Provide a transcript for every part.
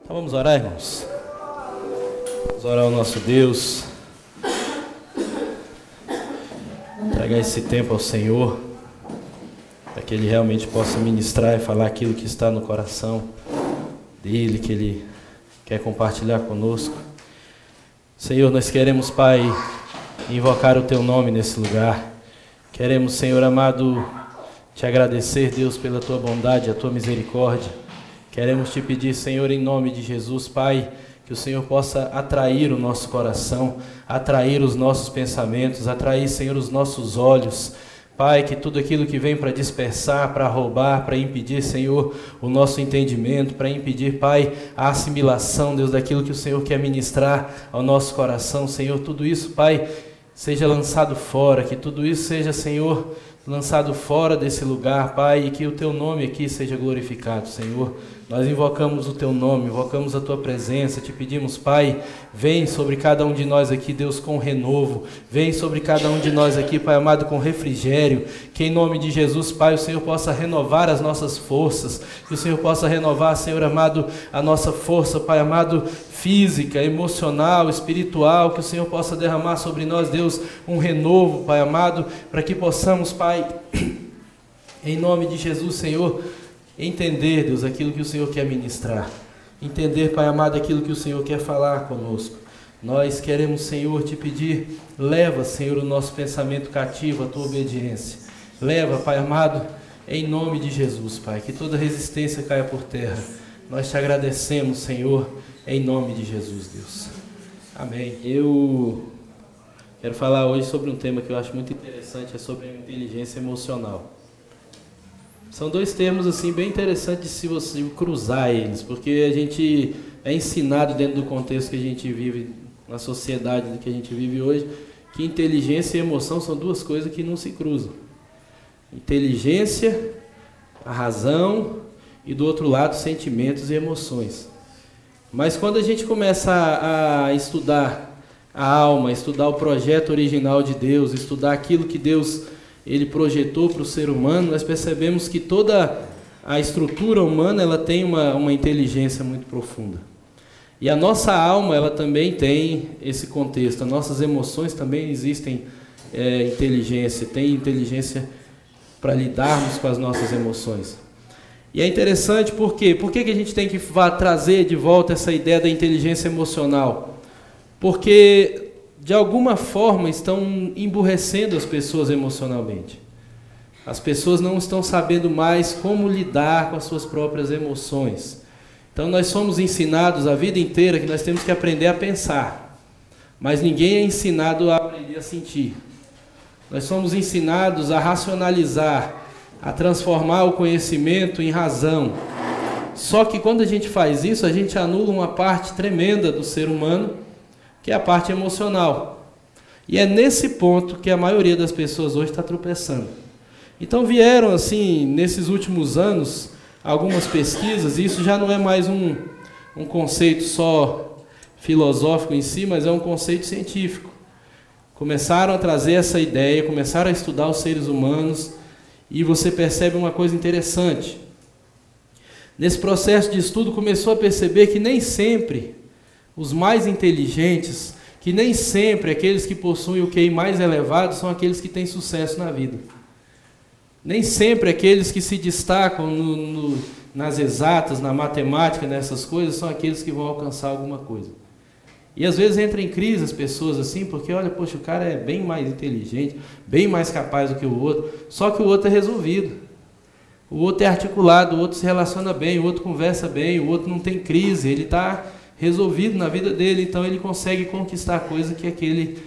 Então vamos orar, irmãos. Vamos orar ao nosso Deus. Entregar esse tempo ao Senhor, para que Ele realmente possa ministrar e falar aquilo que está no coração dEle, que Ele quer compartilhar conosco. Senhor, nós queremos, Pai, invocar o Teu nome nesse lugar. Queremos, Senhor amado, Te agradecer, Deus, pela Tua bondade, a Tua misericórdia. Queremos Te pedir, Senhor, em nome de Jesus, Pai, que o Senhor possa atrair o nosso coração, atrair os nossos pensamentos, atrair, Senhor, os nossos olhos. Pai, que tudo aquilo que vem para dispersar, para roubar, para impedir, Senhor, o nosso entendimento, para impedir, Pai, a assimilação, Deus, daquilo que o Senhor quer ministrar ao nosso coração, Senhor, tudo isso, Pai, seja lançado fora, que tudo isso seja, Senhor, lançado fora desse lugar, Pai, e que o Teu nome aqui seja glorificado, Senhor. Nós invocamos o Teu nome, invocamos a Tua presença, Te pedimos, Pai, vem sobre cada um de nós aqui, Deus, com renovo, vem sobre cada um de nós aqui, Pai amado, com refrigério, que em nome de Jesus, Pai, o Senhor possa renovar as nossas forças, que o Senhor possa renovar, Senhor amado, a nossa força, Pai amado, física, emocional, espiritual, que o Senhor possa derramar sobre nós, Deus, um renovo, Pai amado, para que possamos, Pai, em nome de Jesus, Senhor, entender, Deus, aquilo que o Senhor quer ministrar, entender, Pai amado, aquilo que o Senhor quer falar conosco. Nós queremos, Senhor, Te pedir, leva, Senhor, o nosso pensamento cativo à Tua obediência. Leva, Pai amado, em nome de Jesus, Pai, que toda resistência caia por terra. Nós Te agradecemos, Senhor, em nome de Jesus, Deus. Amém. Eu quero falar hoje sobre um tema que eu acho muito interessante, é sobre a inteligência emocional. São dois termos assim bem interessantes se você cruzar eles, porque a gente é ensinado dentro do contexto que a gente vive, na sociedade que a gente vive hoje, que inteligência e emoção são duas coisas que não se cruzam. Inteligência, a razão, e do outro lado, sentimentos e emoções. Mas quando a gente começa a estudar a alma, estudar o projeto original de Deus, estudar aquilo que Deus Ele projetou para o ser humano, nós percebemos que toda a estrutura humana ela tem uma inteligência muito profunda. E a nossa alma ela também tem esse contexto, as nossas emoções também existem inteligência, tem inteligência para lidarmos com as nossas emoções. E é interessante por quê? Por que a gente tem que trazer de volta essa ideia da inteligência emocional? Porque de alguma forma estão emburrecendo as pessoas emocionalmente. As pessoas não estão sabendo mais como lidar com as suas próprias emoções. Então nós somos ensinados a vida inteira que nós temos que aprender a pensar, mas ninguém é ensinado a aprender a sentir. Nós somos ensinados a racionalizar, a transformar o conhecimento em razão. Só que quando a gente faz isso, a gente anula uma parte tremenda do ser humano, que é a parte emocional. E é nesse ponto que a maioria das pessoas hoje está tropeçando. Então vieram, assim, nesses últimos anos, algumas pesquisas, e isso já não é mais um conceito só filosófico em si, mas é um conceito científico. Começaram a trazer essa ideia, começaram a estudar os seres humanos, e você percebe uma coisa interessante. Nesse processo de estudo, começou a perceber que nem sempre os mais inteligentes, que nem sempre aqueles que possuem o QI mais elevado são aqueles que têm sucesso na vida. Nem sempre aqueles que se destacam nas exatas, na matemática, nessas coisas, são aqueles que vão alcançar alguma coisa. E às vezes entra em crise as pessoas assim, porque olha, poxa, o cara é bem mais inteligente, bem mais capaz do que o outro, só que o outro é resolvido. O outro é articulado, o outro se relaciona bem, o outro conversa bem, o outro não tem crise, ele está resolvido na vida dele, então ele consegue conquistar coisa que aquele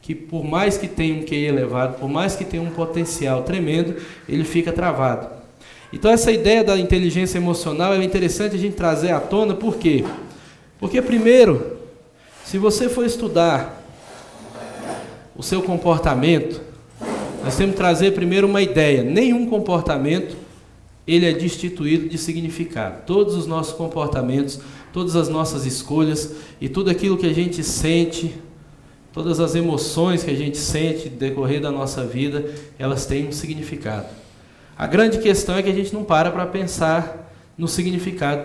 que por mais que tenha um QI elevado, por mais que tenha um potencial tremendo, ele fica travado. Então essa ideia da inteligência emocional é interessante a gente trazer à tona, por quê? Porque primeiro, se você for estudar o seu comportamento, nós temos que trazer primeiro uma ideia, nenhum comportamento ele é destituído de significado. Todos os nossos comportamentos, todas as nossas escolhas e tudo aquilo que a gente sente, todas as emoções que a gente sente no decorrer da nossa vida, elas têm um significado. A grande questão é que a gente não para pensar no significado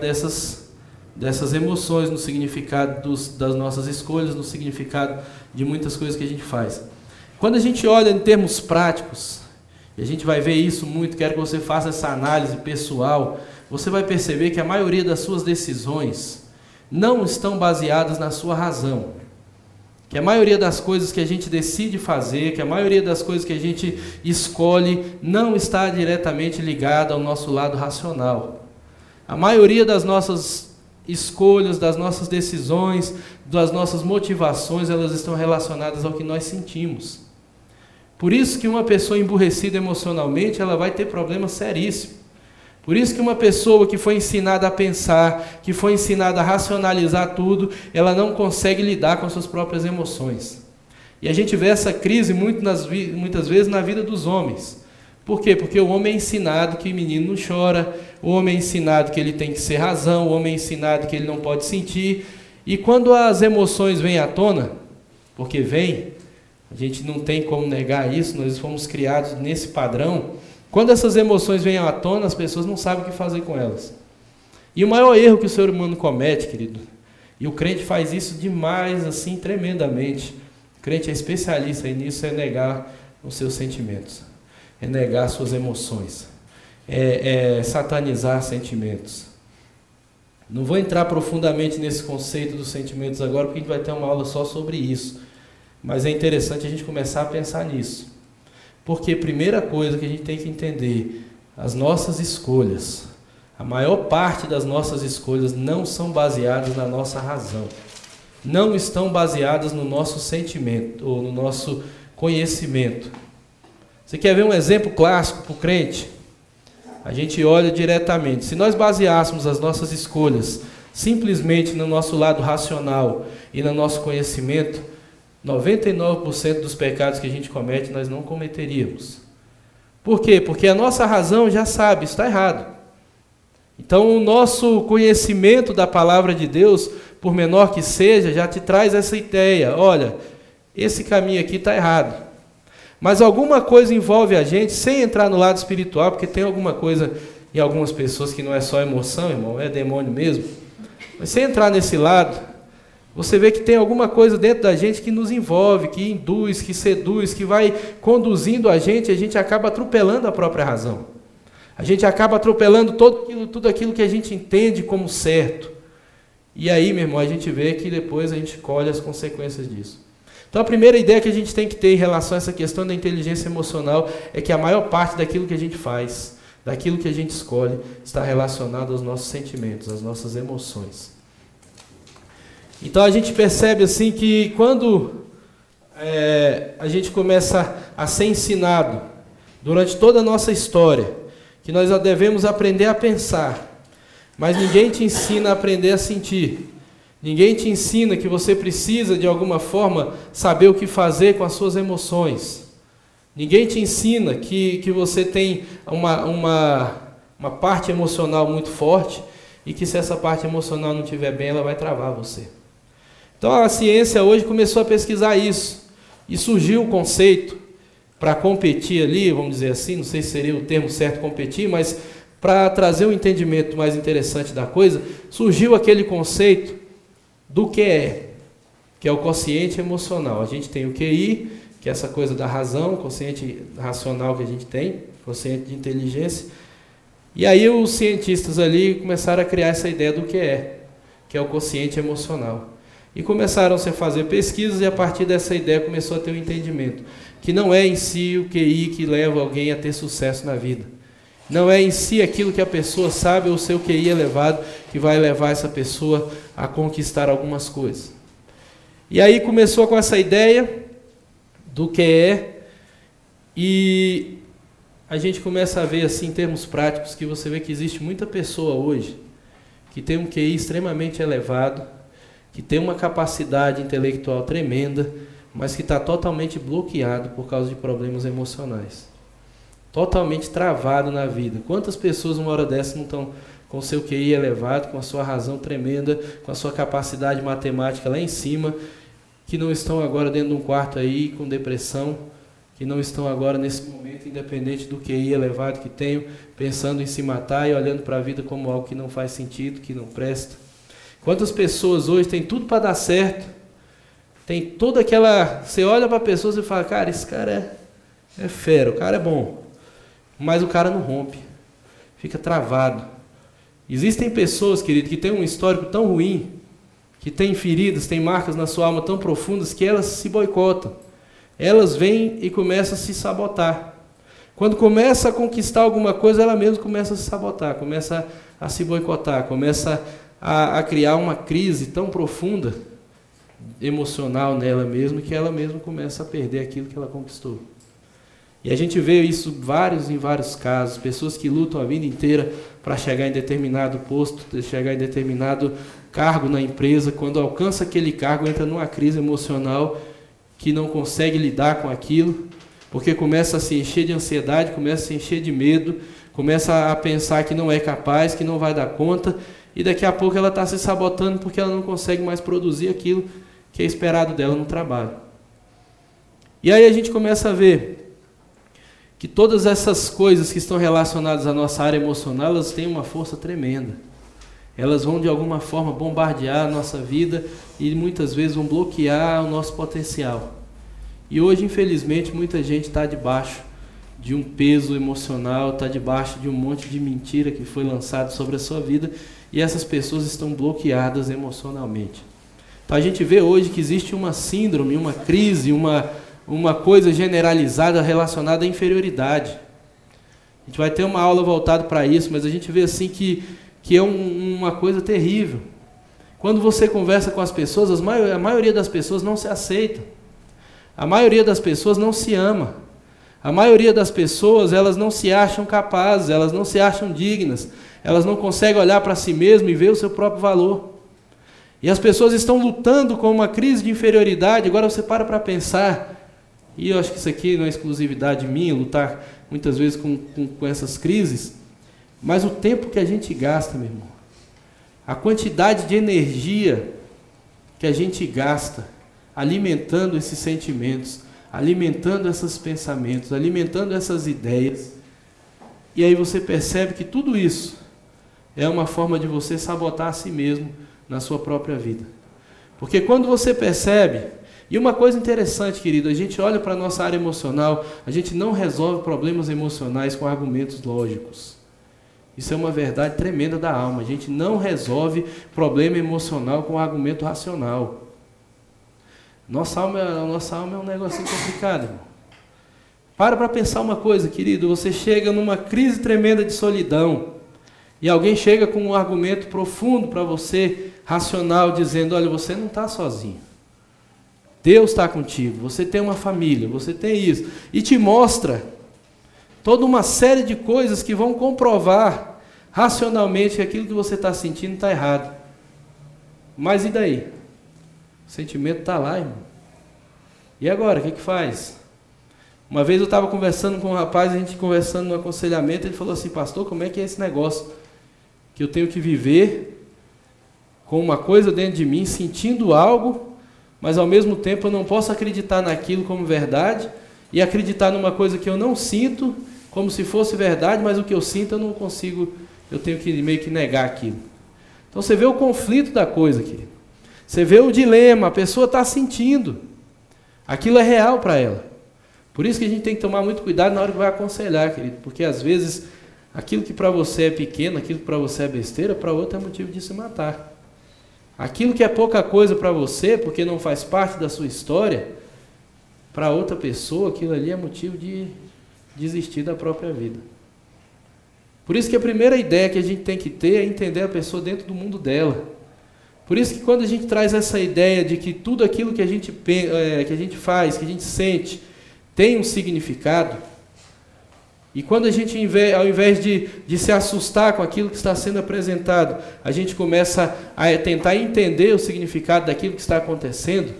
dessas emoções, no significado das nossas escolhas, no significado de muitas coisas que a gente faz. Quando a gente olha em termos práticos, e a gente vai ver isso muito, quero que você faça essa análise pessoal, você vai perceber que a maioria das suas decisões não estão baseadas na sua razão. Que a maioria das coisas que a gente decide fazer, que a maioria das coisas que a gente escolhe, não está diretamente ligada ao nosso lado racional. A maioria das nossas escolhas, das nossas decisões, das nossas motivações, elas estão relacionadas ao que nós sentimos. Por isso que uma pessoa emburrecida emocionalmente, ela vai ter problemas seríssimos. Por isso que uma pessoa que foi ensinada a pensar, que foi ensinada a racionalizar tudo, ela não consegue lidar com as suas próprias emoções. E a gente vê essa crise muitas vezes na vida dos homens. Por quê? Porque o homem é ensinado que o menino não chora, o homem é ensinado que ele tem que ser razão, o homem é ensinado que ele não pode sentir. E quando as emoções vêm à tona, porque vêm, a gente não tem como negar isso, nós fomos criados nesse padrão. Quando essas emoções vêm à tona, as pessoas não sabem o que fazer com elas. E o maior erro que o ser humano comete, querido, e o crente faz isso demais, assim, tremendamente. O crente é especialista nisso, é negar os seus sentimentos, é negar as suas emoções, é satanizar sentimentos. Não vou entrar profundamente nesse conceito dos sentimentos agora, porque a gente vai ter uma aula só sobre isso. Mas é interessante a gente começar a pensar nisso. Porque a primeira coisa que a gente tem que entender, as nossas escolhas, a maior parte das nossas escolhas não são baseadas na nossa razão. Não estão baseadas no nosso sentimento ou no nosso conhecimento. Você quer ver um exemplo clássico para o crente? A gente olha diretamente. Se nós baseássemos as nossas escolhas simplesmente no nosso lado racional e no nosso conhecimento, 99% dos pecados que a gente comete, nós não cometeríamos. Por quê? Porque a nossa razão já sabe, isso está errado. Então, o nosso conhecimento da palavra de Deus, por menor que seja, já te traz essa ideia. Olha, esse caminho aqui está errado. Mas alguma coisa envolve a gente, sem entrar no lado espiritual, porque tem alguma coisa em algumas pessoas que não é só emoção, irmão, é demônio mesmo. Mas sem entrar nesse lado, você vê que tem alguma coisa dentro da gente que nos envolve, que induz, que seduz, que vai conduzindo a gente acaba atropelando a própria razão. A gente acaba atropelando tudo aquilo que a gente entende como certo. E aí, meu irmão, a gente vê que depois a gente colhe as consequências disso. Então, a primeira ideia que a gente tem que ter em relação a essa questão da inteligência emocional é que a maior parte daquilo que a gente faz, daquilo que a gente escolhe, está relacionado aos nossos sentimentos, às nossas emoções. Então a gente percebe assim que quando a gente começa a ser ensinado durante toda a nossa história, que nós devemos aprender a pensar, mas ninguém te ensina a aprender a sentir. Ninguém te ensina que você precisa de alguma forma saber o que fazer com as suas emoções. Ninguém te ensina que você tem uma parte emocional muito forte e que se essa parte emocional não estiver bem, ela vai travar você. Então a ciência hoje começou a pesquisar isso, e surgiu o conceito para competir ali, vamos dizer assim, não sei se seria o termo certo competir, mas para trazer um entendimento mais interessante da coisa, surgiu aquele conceito do QE, que é o quociente emocional. A gente tem o QI, que é essa coisa da razão, o quociente racional que a gente tem, quociente de inteligência, e aí os cientistas ali começaram a criar essa ideia do QE, que é o quociente emocional. E começaram a fazer pesquisas e a partir dessa ideia começou a ter um entendimento. Que não é em si o QI que leva alguém a ter sucesso na vida. Não é em si aquilo que a pessoa sabe ou o seu QI elevado que vai levar essa pessoa a conquistar algumas coisas. E aí começou com essa ideia do QE e a gente começa a ver assim em termos práticos que você vê que existe muita pessoa hoje que tem um QI extremamente elevado, que tem uma capacidade intelectual tremenda, mas que está totalmente bloqueado por causa de problemas emocionais. Totalmente travado na vida. Quantas pessoas uma hora dessa não estão com o seu QI elevado, com a sua razão tremenda, com a sua capacidade matemática lá em cima, que não estão agora dentro de um quarto aí com depressão, que não estão agora nesse momento, independente do QI elevado que tenham, pensando em se matar e olhando para a vida como algo que não faz sentido, que não presta. Quantas pessoas hoje têm tudo para dar certo, tem toda aquela... Você olha para a pessoa e fala, cara, esse cara é fera, o cara é bom. Mas o cara não rompe, fica travado. Existem pessoas, querido, que têm um histórico tão ruim, que têm feridas, têm marcas na sua alma tão profundas, que elas se boicotam. Elas vêm e começam a se sabotar. Quando começa a conquistar alguma coisa, ela mesma começa a se sabotar, começa a se boicotar, começa a criar uma crise tão profunda, emocional nela mesma, que ela mesma começa a perder aquilo que ela conquistou. E a gente vê isso em vários casos, pessoas que lutam a vida inteira para chegar em determinado posto, chegar em determinado cargo na empresa, quando alcança aquele cargo, entra numa crise emocional que não consegue lidar com aquilo, porque começa a se encher de ansiedade, começa a se encher de medo, começa a pensar que não é capaz, que não vai dar conta, e daqui a pouco ela está se sabotando porque ela não consegue mais produzir aquilo que é esperado dela no trabalho. E aí a gente começa a ver que todas essas coisas que estão relacionadas à nossa área emocional, elas têm uma força tremenda. Elas vão de alguma forma bombardear a nossa vida e muitas vezes vão bloquear o nosso potencial. E hoje, infelizmente, muita gente está debaixo de um peso emocional, está debaixo de um monte de mentira que foi lançado sobre a sua vida, e essas pessoas estão bloqueadas emocionalmente. Então a gente vê hoje que existe uma síndrome, uma crise, uma coisa generalizada relacionada à inferioridade. A gente vai ter uma aula voltada para isso, mas a gente vê assim que é uma coisa terrível. Quando você conversa com as pessoas, a maioria das pessoas não se aceita. A maioria das pessoas não se ama. A maioria das pessoas, elas não se acham capazes, elas não se acham dignas, elas não conseguem olhar para si mesmas e ver o seu próprio valor. E as pessoas estão lutando com uma crise de inferioridade. Agora você para pensar, e eu acho que isso aqui não é exclusividade minha, lutar muitas vezes com essas crises, mas o tempo que a gente gasta, meu irmão, a quantidade de energia que a gente gasta alimentando esses sentimentos, alimentando esses pensamentos, alimentando essas ideias, e aí você percebe que tudo isso é uma forma de você sabotar a si mesmo na sua própria vida. Porque quando você percebe, e uma coisa interessante, querido, a gente olha para a nossa área emocional, a gente não resolve problemas emocionais com argumentos lógicos. Isso é uma verdade tremenda da alma. A gente não resolve problema emocional com argumento racional. Nossa alma é um negocinho complicado, irmão. Para pensar uma coisa, querido. Você chega numa crise tremenda de solidão e alguém chega com um argumento profundo para você, racional, dizendo, olha, você não está sozinho. Deus está contigo. Você tem uma família, você tem isso. E te mostra toda uma série de coisas que vão comprovar racionalmente que aquilo que você está sentindo está errado. Mas e daí? O sentimento está lá, irmão. E agora, o que faz? Uma vez eu estava conversando com um rapaz, a gente conversando no aconselhamento, ele falou assim, pastor, como é que é esse negócio? Que eu tenho que viver com uma coisa dentro de mim, sentindo algo, mas ao mesmo tempo eu não posso acreditar naquilo como verdade, e acreditar numa coisa que eu não sinto, como se fosse verdade, mas o que eu sinto eu não consigo, eu tenho que meio que negar aquilo. Então você vê o conflito da coisa, querido. Você vê o dilema, a pessoa está sentindo. Aquilo é real para ela. Por isso que a gente tem que tomar muito cuidado na hora que vai aconselhar, querido, porque às vezes aquilo que para você é pequeno, aquilo que para você é besteira, para outro é motivo de se matar. Aquilo que é pouca coisa para você, porque não faz parte da sua história, para outra pessoa, aquilo ali é motivo de desistir da própria vida. Por isso que a primeira ideia que a gente tem que ter é entender a pessoa dentro do mundo dela. Por isso que quando a gente traz essa ideia de que tudo aquilo que a gente faz, que a gente sente, tem um significado, e quando a gente, ao invés de se assustar com aquilo que está sendo apresentado, a gente começa a tentar entender o significado daquilo que está acontecendo,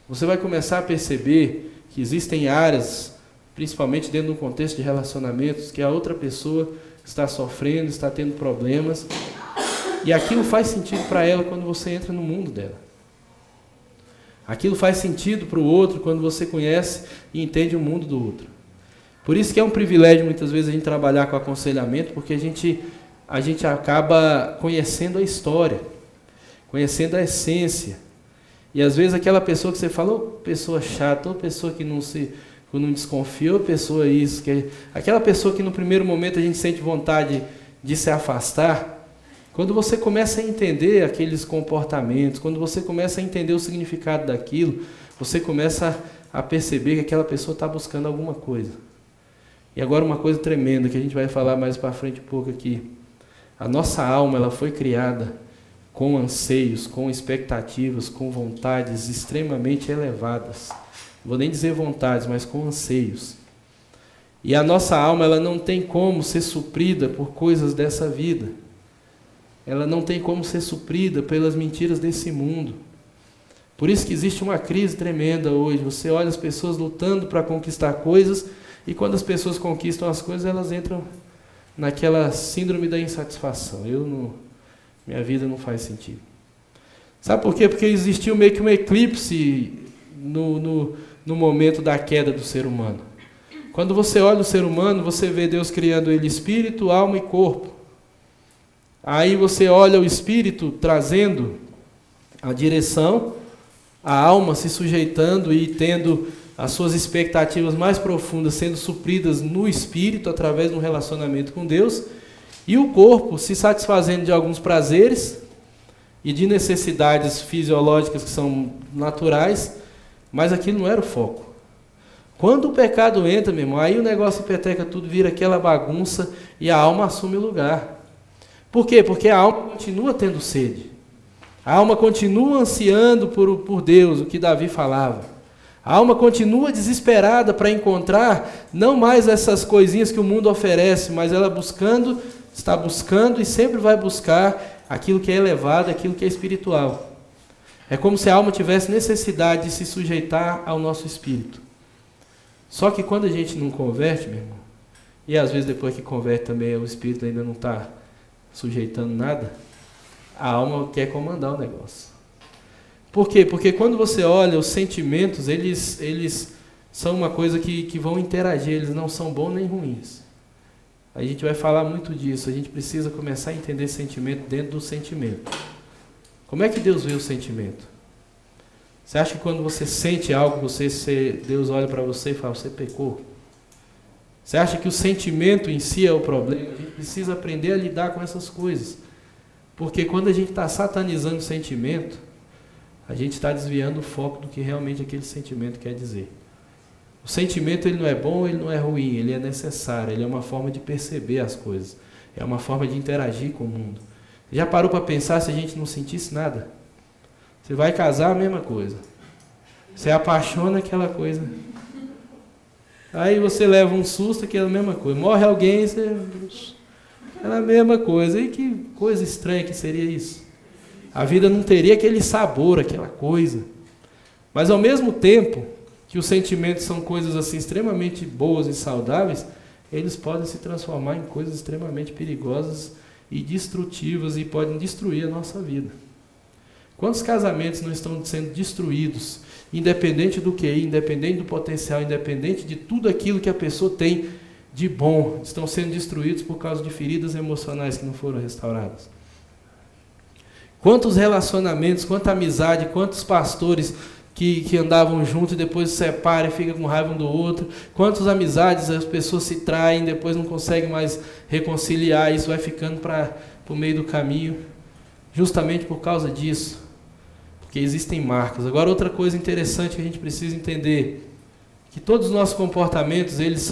você vai começar a perceber que existem áreas, principalmente dentro de um contexto de relacionamentos, que a outra pessoa está sofrendo, está tendo problemas, e aquilo faz sentido para ela quando você entra no mundo dela. Aquilo faz sentido para o outro quando você conhece e entende o mundo do outro. Por isso que é um privilégio muitas vezes a gente trabalhar com aconselhamento, porque a gente acaba conhecendo a história. conhecendo a essência. E às vezes aquela pessoa que você fala, ou pessoa chata, ou pessoa que não desconfia, ou pessoa isso, aquela pessoa que no primeiro momento a gente sente vontade de se afastar, quando você começa a entender aqueles comportamentos, quando você começa a entender o significado daquilo, você começa a perceber que aquela pessoa está buscando alguma coisa. E agora uma coisa tremenda, que a gente vai falar mais para frente um pouco aqui. A nossa alma, ela foi criada com anseios, com expectativas, com vontades extremamente elevadas. Não vou nem dizer vontades, mas com anseios. E a nossa alma, ela não tem como ser suprida por coisas dessa vida. Ela não tem como ser suprida pelas mentiras desse mundo. Por isso que existe uma crise tremenda hoje. Você olha as pessoas lutando para conquistar coisas, e quando as pessoas conquistam as coisas, elas entram naquela síndrome da insatisfação. Minha vida não faz sentido. Sabe por quê? Porque existiu meio que um eclipse no momento da queda do ser humano. Quando você olha o ser humano, você vê Deus criando ele espírito, alma e corpo. Aí você olha o espírito trazendo a direção, a alma se sujeitando e tendo as suas expectativas mais profundas sendo supridas no espírito, através de um relacionamento com Deus, e o corpo se satisfazendo de alguns prazeres e de necessidades fisiológicas que são naturais, mas aquilo não era o foco. Quando o pecado entra, meu irmão, aí o negócio peteca tudo, vira aquela bagunça e a alma assume o lugar. Por quê? Porque a alma continua tendo sede. A alma continua ansiando por Deus, o que Davi falava. A alma continua desesperada para encontrar não mais essas coisinhas que o mundo oferece, mas ela está buscando e sempre vai buscar aquilo que é elevado, aquilo que é espiritual. É como se a alma tivesse necessidade de se sujeitar ao nosso espírito. Só que quando a gente não converte, meu irmão, e às vezes depois que converte também o espírito ainda não está sujeitando nada, a alma quer comandar o negócio. Por quê? Porque quando você olha os sentimentos, eles são uma coisa que vão interagir, eles não são bons nem ruins. A gente vai falar muito disso, a gente precisa começar a entender sentimento dentro do sentimento. Como é que Deus vê o sentimento? Você acha que quando você sente algo, Deus olha para você e fala, você pecou? Você acha que o sentimento em si é o problema? A gente precisa aprender a lidar com essas coisas. Porque quando a gente está satanizando o sentimento, a gente está desviando o foco do que realmente aquele sentimento quer dizer. O sentimento ele não é bom, ele não é ruim, ele é necessário, ele é uma forma de perceber as coisas, é uma forma de interagir com o mundo. Já parou para pensar se a gente não sentisse nada? Você vai casar, a mesma coisa. Você apaixona, aquela coisa. Aí você leva um susto, que é a mesma coisa. Morre alguém, você... é a mesma coisa. E que coisa estranha que seria isso? A vida não teria aquele sabor, aquela coisa. Mas ao mesmo tempo que os sentimentos são coisas assim extremamente boas e saudáveis, eles podem se transformar em coisas extremamente perigosas e destrutivas e podem destruir a nossa vida. Quantos casamentos não estão sendo destruídos, independente do QI, independente do potencial, independente de tudo aquilo que a pessoa tem de bom, estão sendo destruídos por causa de feridas emocionais que não foram restauradas? Quantos relacionamentos, quanta amizade, quantos pastores que andavam juntos e depois se separam e ficam com raiva um do outro. Quantas amizades as pessoas se traem, depois não conseguem mais reconciliar, isso vai ficando para o meio do caminho, justamente por causa disso, porque existem marcas. Agora, outra coisa interessante que a gente precisa entender, que todos os nossos comportamentos, eles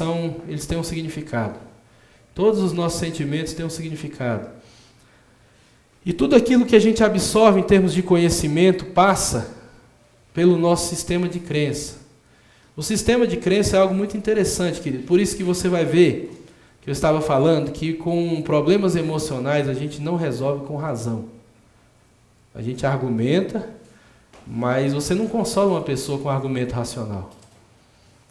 têm um significado. Todos os nossos sentimentos têm um significado. E tudo aquilo que a gente absorve em termos de conhecimento passa pelo nosso sistema de crença. O sistema de crença é algo muito interessante, querido. Por isso que você vai ver, que eu estava falando, que com problemas emocionais a gente não resolve com razão. A gente argumenta, mas você não consola uma pessoa com argumento racional.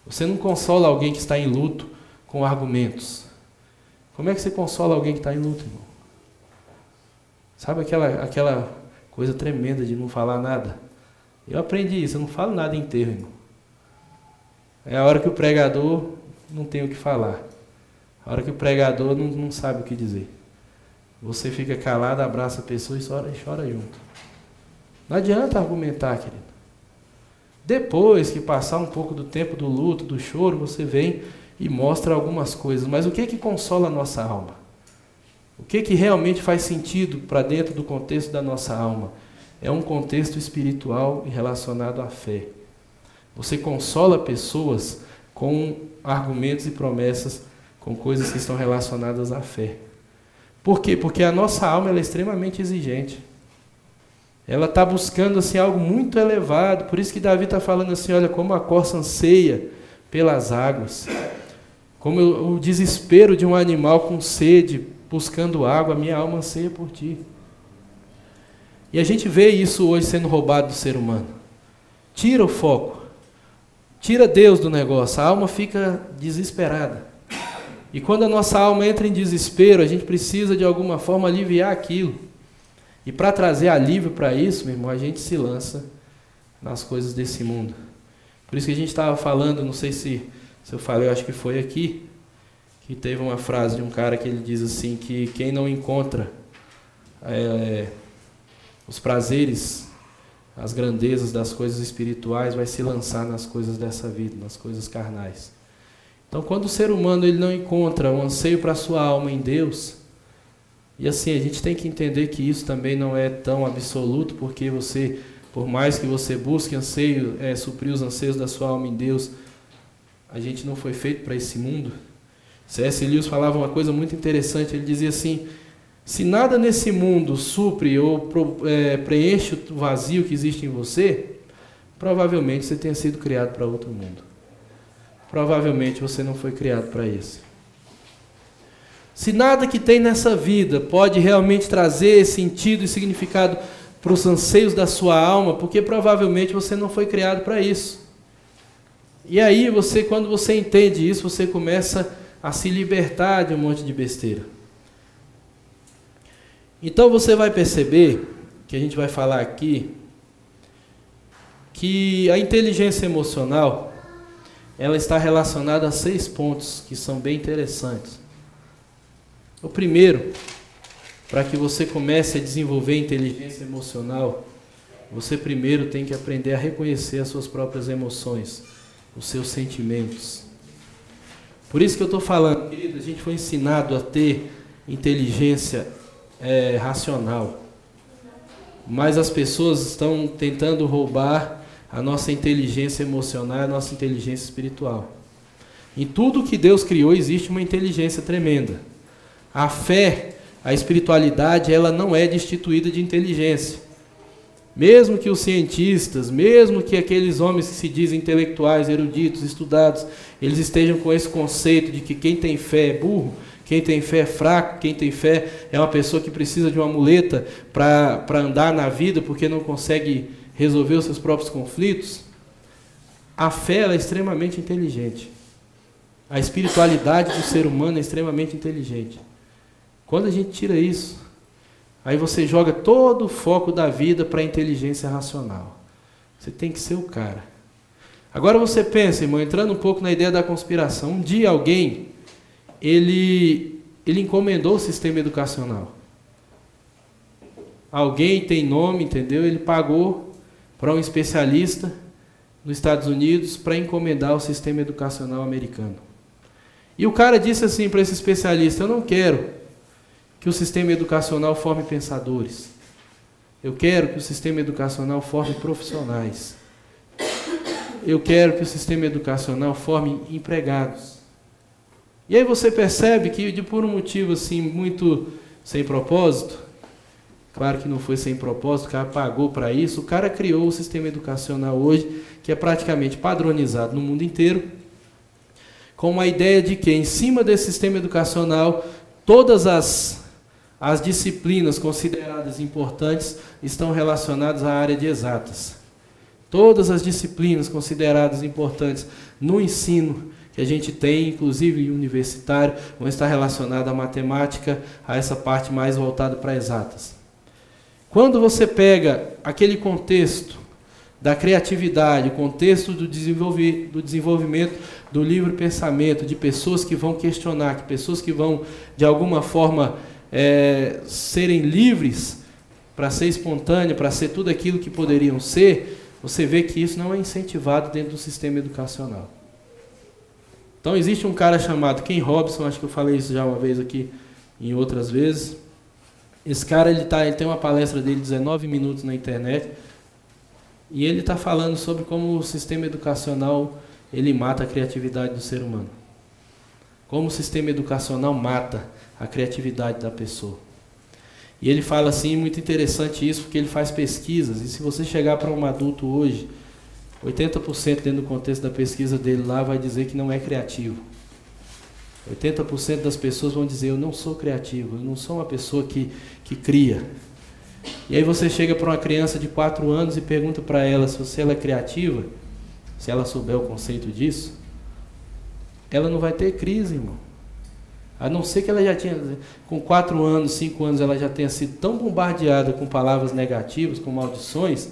Você não consola alguém que está em luto com argumentos. Como é que você consola alguém que está em luto, irmão? Sabe aquela coisa tremenda de não falar nada? Eu aprendi isso, eu não falo nada em enterro, irmão. É a hora que o pregador não tem o que falar. A hora que o pregador não sabe o que dizer. Você fica calado, abraça a pessoa e chora junto. Não adianta argumentar, querido. Depois que passar um pouco do tempo do luto, do choro, você vem e mostra algumas coisas. Mas o que que consola a nossa alma? O que que realmente faz sentido para dentro do contexto da nossa alma? É um contexto espiritual e relacionado à fé. Você consola pessoas com argumentos e promessas, com coisas que estão relacionadas à fé. Por quê? Porque a nossa alma ela é extremamente exigente. Ela está buscando assim, algo muito elevado. Por isso que Davi está falando assim, olha, como a corça anseia pelas águas. Como o desespero de um animal com sede, buscando água, a minha alma anseia por ti. E a gente vê isso hoje sendo roubado do ser humano. Tira o foco. Tira Deus do negócio. A alma fica desesperada. E quando a nossa alma entra em desespero, a gente precisa de alguma forma aliviar aquilo. E para trazer alívio para isso, meu irmão, a gente se lança nas coisas desse mundo. Por isso que a gente estava falando, não sei se eu falei, eu acho que foi aqui, que teve uma frase de um cara que ele diz assim, que quem não encontra os prazeres, as grandezas das coisas espirituais, vai se lançar nas coisas dessa vida, nas coisas carnais. Então, quando o ser humano ele não encontra um anseio para a sua alma em Deus, e assim, a gente tem que entender que isso também não é tão absoluto, porque você, por mais que você busque anseio, suprir os anseios da sua alma em Deus, a gente não foi feito para esse mundo. C.S. Lewis falava uma coisa muito interessante, ele dizia assim, se nada nesse mundo supre ou preenche o vazio que existe em você, provavelmente você tenha sido criado para outro mundo. Provavelmente você não foi criado para esse. Se nada que tem nessa vida pode realmente trazer sentido e significado para os anseios da sua alma, porque provavelmente você não foi criado para isso. E aí, quando você entende isso, você começa a se libertar de um monte de besteira. Então você vai perceber, que a gente vai falar aqui, que a inteligência emocional, ela está relacionada a 6 pontos que são bem interessantes. O primeiro, para que você comece a desenvolver inteligência emocional, você primeiro tem que aprender a reconhecer as suas próprias emoções, os seus sentimentos. Por isso que eu estou falando, querido, a gente foi ensinado a ter inteligência racional, mas as pessoas estão tentando roubar a nossa inteligência emocional, a nossa inteligência espiritual. Em tudo que Deus criou existe uma inteligência tremenda. A fé, a espiritualidade, ela não é destituída de inteligência. Mesmo que os cientistas, mesmo que aqueles homens que se dizem intelectuais, eruditos, estudados, eles estejam com esse conceito de que quem tem fé é burro, quem tem fé é fraco, quem tem fé é uma pessoa que precisa de uma muleta para andar na vida porque não consegue resolver os seus próprios conflitos. A fé ela é extremamente inteligente. A espiritualidade do ser humano é extremamente inteligente. Quando a gente tira isso, aí você joga todo o foco da vida para a inteligência racional. Você tem que ser o cara. Agora você pensa, irmão, entrando um pouco na ideia da conspiração. Um dia alguém, ele encomendou o sistema educacional. Alguém tem nome, entendeu? Ele pagou para um especialista nos Estados Unidos para encomendar o sistema educacional americano. E o cara disse assim para esse especialista, eu não quero que o sistema educacional forme pensadores. Eu quero que o sistema educacional forme profissionais. Eu quero que o sistema educacional forme empregados. E aí você percebe que, por um motivo assim, muito sem propósito, claro que não foi sem propósito, o cara pagou para isso, o cara criou o sistema educacional hoje, que é praticamente padronizado no mundo inteiro, com uma ideia de que, em cima desse sistema educacional, todas as disciplinas consideradas importantes estão relacionadas à área de exatas. Todas as disciplinas consideradas importantes no ensino que a gente tem, inclusive universitário, vão estar relacionadas à matemática, a essa parte mais voltada para exatas. Quando você pega aquele contexto da criatividade, o contexto do desenvolvimento do livre pensamento, de pessoas que vão questionar, de pessoas que vão, de alguma forma, serem livres para ser espontânea, para ser tudo aquilo que poderiam ser, você vê que isso não é incentivado dentro do sistema educacional. Então existe um cara chamado Ken Robson, acho que eu falei isso já uma vez aqui, em outras vezes. Esse cara ele tem uma palestra dele, 19 minutos na internet, e ele está falando sobre como o sistema educacional ele mata a criatividade do ser humano. Como o sistema educacional mata a criatividade da pessoa. E ele fala assim, muito interessante isso, porque ele faz pesquisas, e se você chegar para um adulto hoje, 80% dentro do contexto da pesquisa dele lá vai dizer que não é criativo. 80% das pessoas vão dizer, eu não sou criativo, eu não sou uma pessoa que cria. E aí você chega para uma criança de 4 anos e pergunta para ela se ela é criativa, se ela souber o conceito disso, ela não vai ter crise, irmão. A não ser que ela já tinha, com 4 anos, 5 anos, ela já tenha sido tão bombardeada com palavras negativas, com maldições,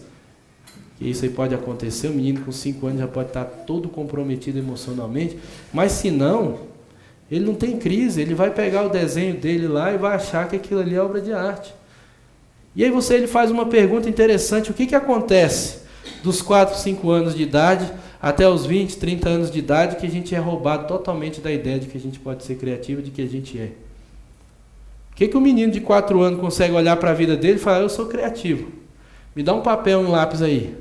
que isso aí pode acontecer, o menino com 5 anos já pode estar todo comprometido emocionalmente, mas se não, ele não tem crise, ele vai pegar o desenho dele lá e vai achar que aquilo ali é obra de arte. E aí ele faz uma pergunta interessante, o que acontece dos 4, 5 anos de idade até os 20, 30 anos de idade, que a gente é roubado totalmente da ideia de que a gente pode ser criativo, de que a gente é. O que o menino de 4 anos consegue olhar para a vida dele e falar, eu sou criativo. Me dá um papel e um lápis aí.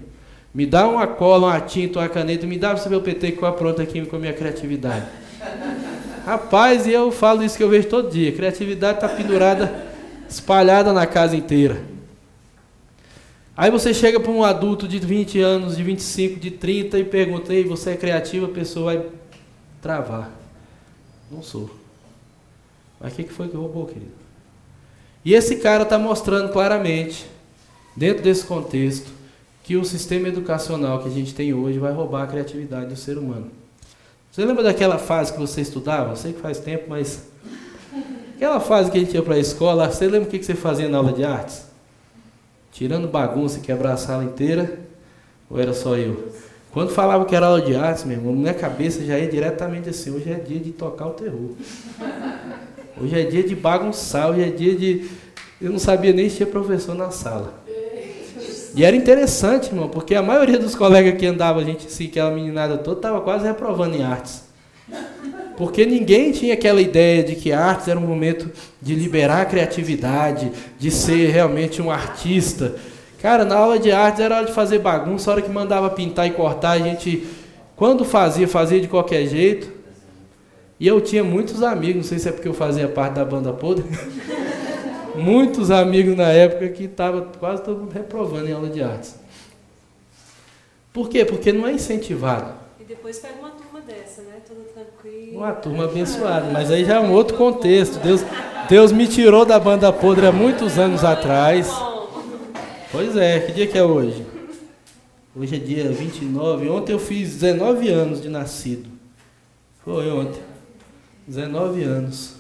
Me dá uma cola, uma tinta, uma caneta, me dá para você ver o PT que eu apronto aqui com a minha criatividade. Rapaz, e eu falo isso que eu vejo todo dia. Criatividade está pendurada, espalhada na casa inteira. Aí você chega para um adulto de 20 anos, de 25, de 30 e pergunta, ei, você é criativo? A pessoa vai travar. Não sou. Mas o que foi que roubou, querido? E esse cara está mostrando claramente, dentro desse contexto, que o sistema educacional que a gente tem hoje vai roubar a criatividade do ser humano. Você lembra daquela fase que você estudava? Eu sei que faz tempo, mas... Aquela fase que a gente ia para a escola, você lembra o que você fazia na aula de artes? Tirando bagunça e quebrar a sala inteira, ou era só eu? Quando falava que era aula de artes, meu irmão, minha cabeça já ia diretamente assim, hoje é dia de tocar o terror. Hoje é dia de bagunçar, hoje é dia de... Eu não sabia nem se tinha professor na sala. E era interessante, irmão, porque a maioria dos colegas que andavam, a gente assim, aquela meninada toda, estava quase reprovando em artes. Porque ninguém tinha aquela ideia de que artes era um momento de liberar a criatividade, de ser realmente um artista. Cara, na aula de artes era hora de fazer bagunça, a hora que mandava pintar e cortar, a gente, quando fazia de qualquer jeito. E eu tinha muitos amigos, não sei se é porque eu fazia parte da banda podre, muitos amigos na época que estavam quase todo mundo reprovando em aula de artes. Por quê? Porque não é incentivado. E depois pega uma turma dessa, né? Toda tranquila. Uma turma abençoada, mas aí já é um outro contexto. Deus me tirou da banda podre há muitos anos atrás. Pois é, que dia que é hoje? Hoje é dia 29. Ontem eu fiz 19 anos de nascido. Foi ontem. 19 anos.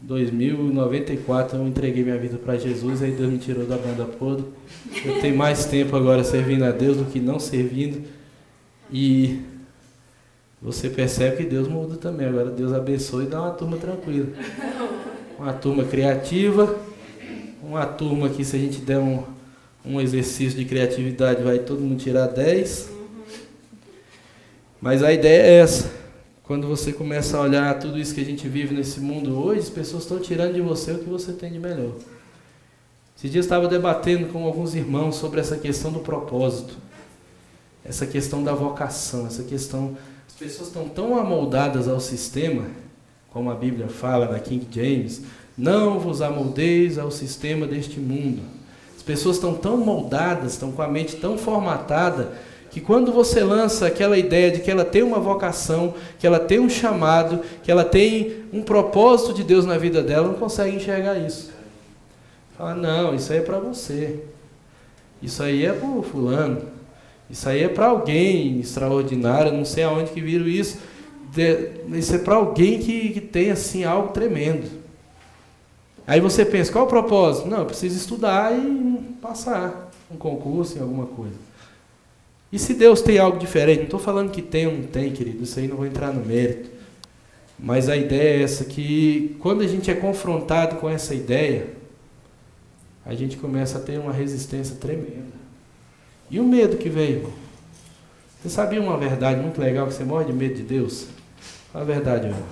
2094 eu entreguei minha vida para Jesus, aí Deus me tirou da banda podre. Eu tenho mais tempo agora servindo a Deus do que não servindo. E você percebe que Deus muda também. Agora Deus abençoa e dá uma turma tranquila. Uma turma criativa, uma turma que se a gente der um exercício de criatividade vai todo mundo tirar 10. Mas a ideia é essa. Quando você começa a olhar tudo isso que a gente vive nesse mundo hoje, as pessoas estão tirando de você o que você tem de melhor. Esses dias eu estava debatendo com alguns irmãos sobre essa questão do propósito, essa questão da vocação, essa questão... As pessoas estão tão amoldadas ao sistema, como a Bíblia fala na King James, não vos amoldeis ao sistema deste mundo. As pessoas estão tão moldadas, estão com a mente tão formatada, que quando você lança aquela ideia de que ela tem uma vocação, que ela tem um chamado, que ela tem um propósito de Deus na vida dela, não consegue enxergar isso. Fala, não, isso aí é para você. Isso aí é para o fulano. Isso aí é para alguém extraordinário, não sei aonde que viram isso. Isso é para alguém que tem assim, algo tremendo. Aí você pensa, qual é o propósito? Não, eu preciso estudar e passar um concurso em alguma coisa. E se Deus tem algo diferente? Não estou falando que tem ou não tem, querido, isso aí não vou entrar no mérito. Mas a ideia é essa, que quando a gente é confrontado com essa ideia, a gente começa a ter uma resistência tremenda. E o medo que vem, irmão? Você sabia uma verdade muito legal, que você morre de medo de Deus? Fala a verdade, irmão.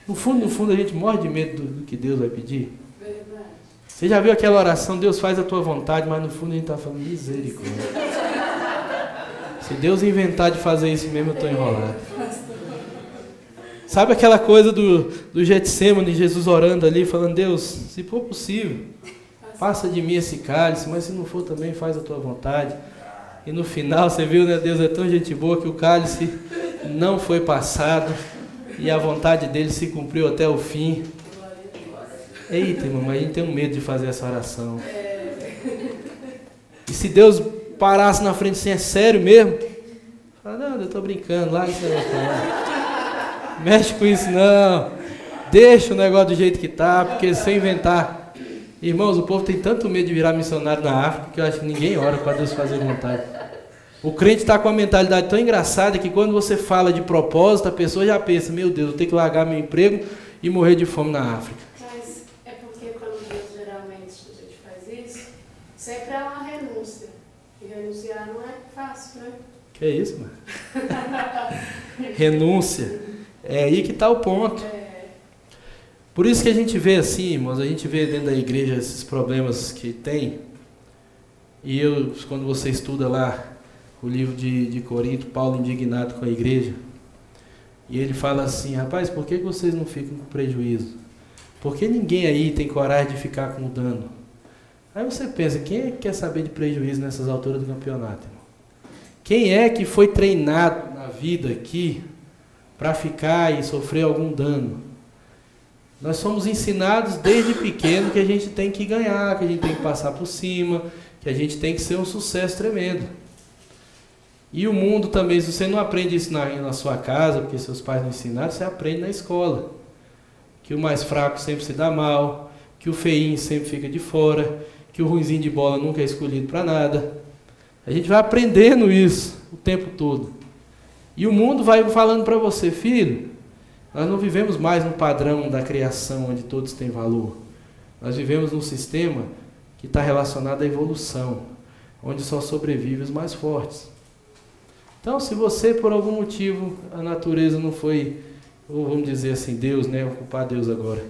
No fundo, a gente morre de medo do que Deus vai pedir. Verdade. Você já viu aquela oração, Deus faz a tua vontade, mas no fundo a gente está falando misericórdia. Se Deus inventar de fazer isso mesmo, eu estou enrolado. Sabe aquela coisa do Getsemane, Jesus orando ali, falando, Deus, se for possível, passa de mim esse cálice, mas se não for também, faz a tua vontade. E no final, você viu, né, Deus é tão gente boa que o cálice não foi passado e a vontade dele se cumpriu até o fim. Eita, irmão, mas a gente tem um medo de fazer essa oração. E se Deus parasse na frente assim, é sério mesmo? Fala, não, eu estou brincando, larga esse negócio lá. Mexe com isso não. Deixa o negócio do jeito que está, porque se eu inventar... Irmãos, o povo tem tanto medo de virar missionário na África que eu acho que ninguém ora para Deus fazer vontade. O crente está com uma mentalidade tão engraçada que quando você fala de propósito, a pessoa já pensa, meu Deus, eu tenho que largar meu emprego e morrer de fome na África. Mas é porque quando Deus geralmente a gente faz isso, sempre há uma renúncia. E renunciar não é fácil, né? Que é isso, mano? Renúncia. É aí que está o ponto. Por isso que a gente vê assim, irmãos, a gente vê dentro da igreja esses problemas que tem. E quando você estuda lá o livro de Corinto, Paulo indignado com a igreja, e ele fala assim, rapaz, por que vocês não ficam com prejuízo? Por que ninguém aí tem coragem de ficar com dano? Aí você pensa, quem é que quer saber de prejuízo nessas alturas do campeonato, irmão? Quem é que foi treinado na vida aqui para ficar e sofrer algum dano? Nós somos ensinados desde pequeno que a gente tem que ganhar, que a gente tem que passar por cima, que a gente tem que ser um sucesso tremendo. E o mundo também, se você não aprende isso na sua casa, porque seus pais não ensinaram, você aprende na escola. Que o mais fraco sempre se dá mal, que o feinho sempre fica de fora, que o ruinzinho de bola nunca é escolhido para nada. A gente vai aprendendo isso o tempo todo. E o mundo vai falando para você, filho, nós não vivemos mais no padrão da criação, onde todos têm valor. Nós vivemos num sistema que está relacionado à evolução, onde só sobrevivem os mais fortes. Então, se você, por algum motivo, a natureza não foi, ou vamos dizer assim, Deus, né? Vou culpar Deus agora.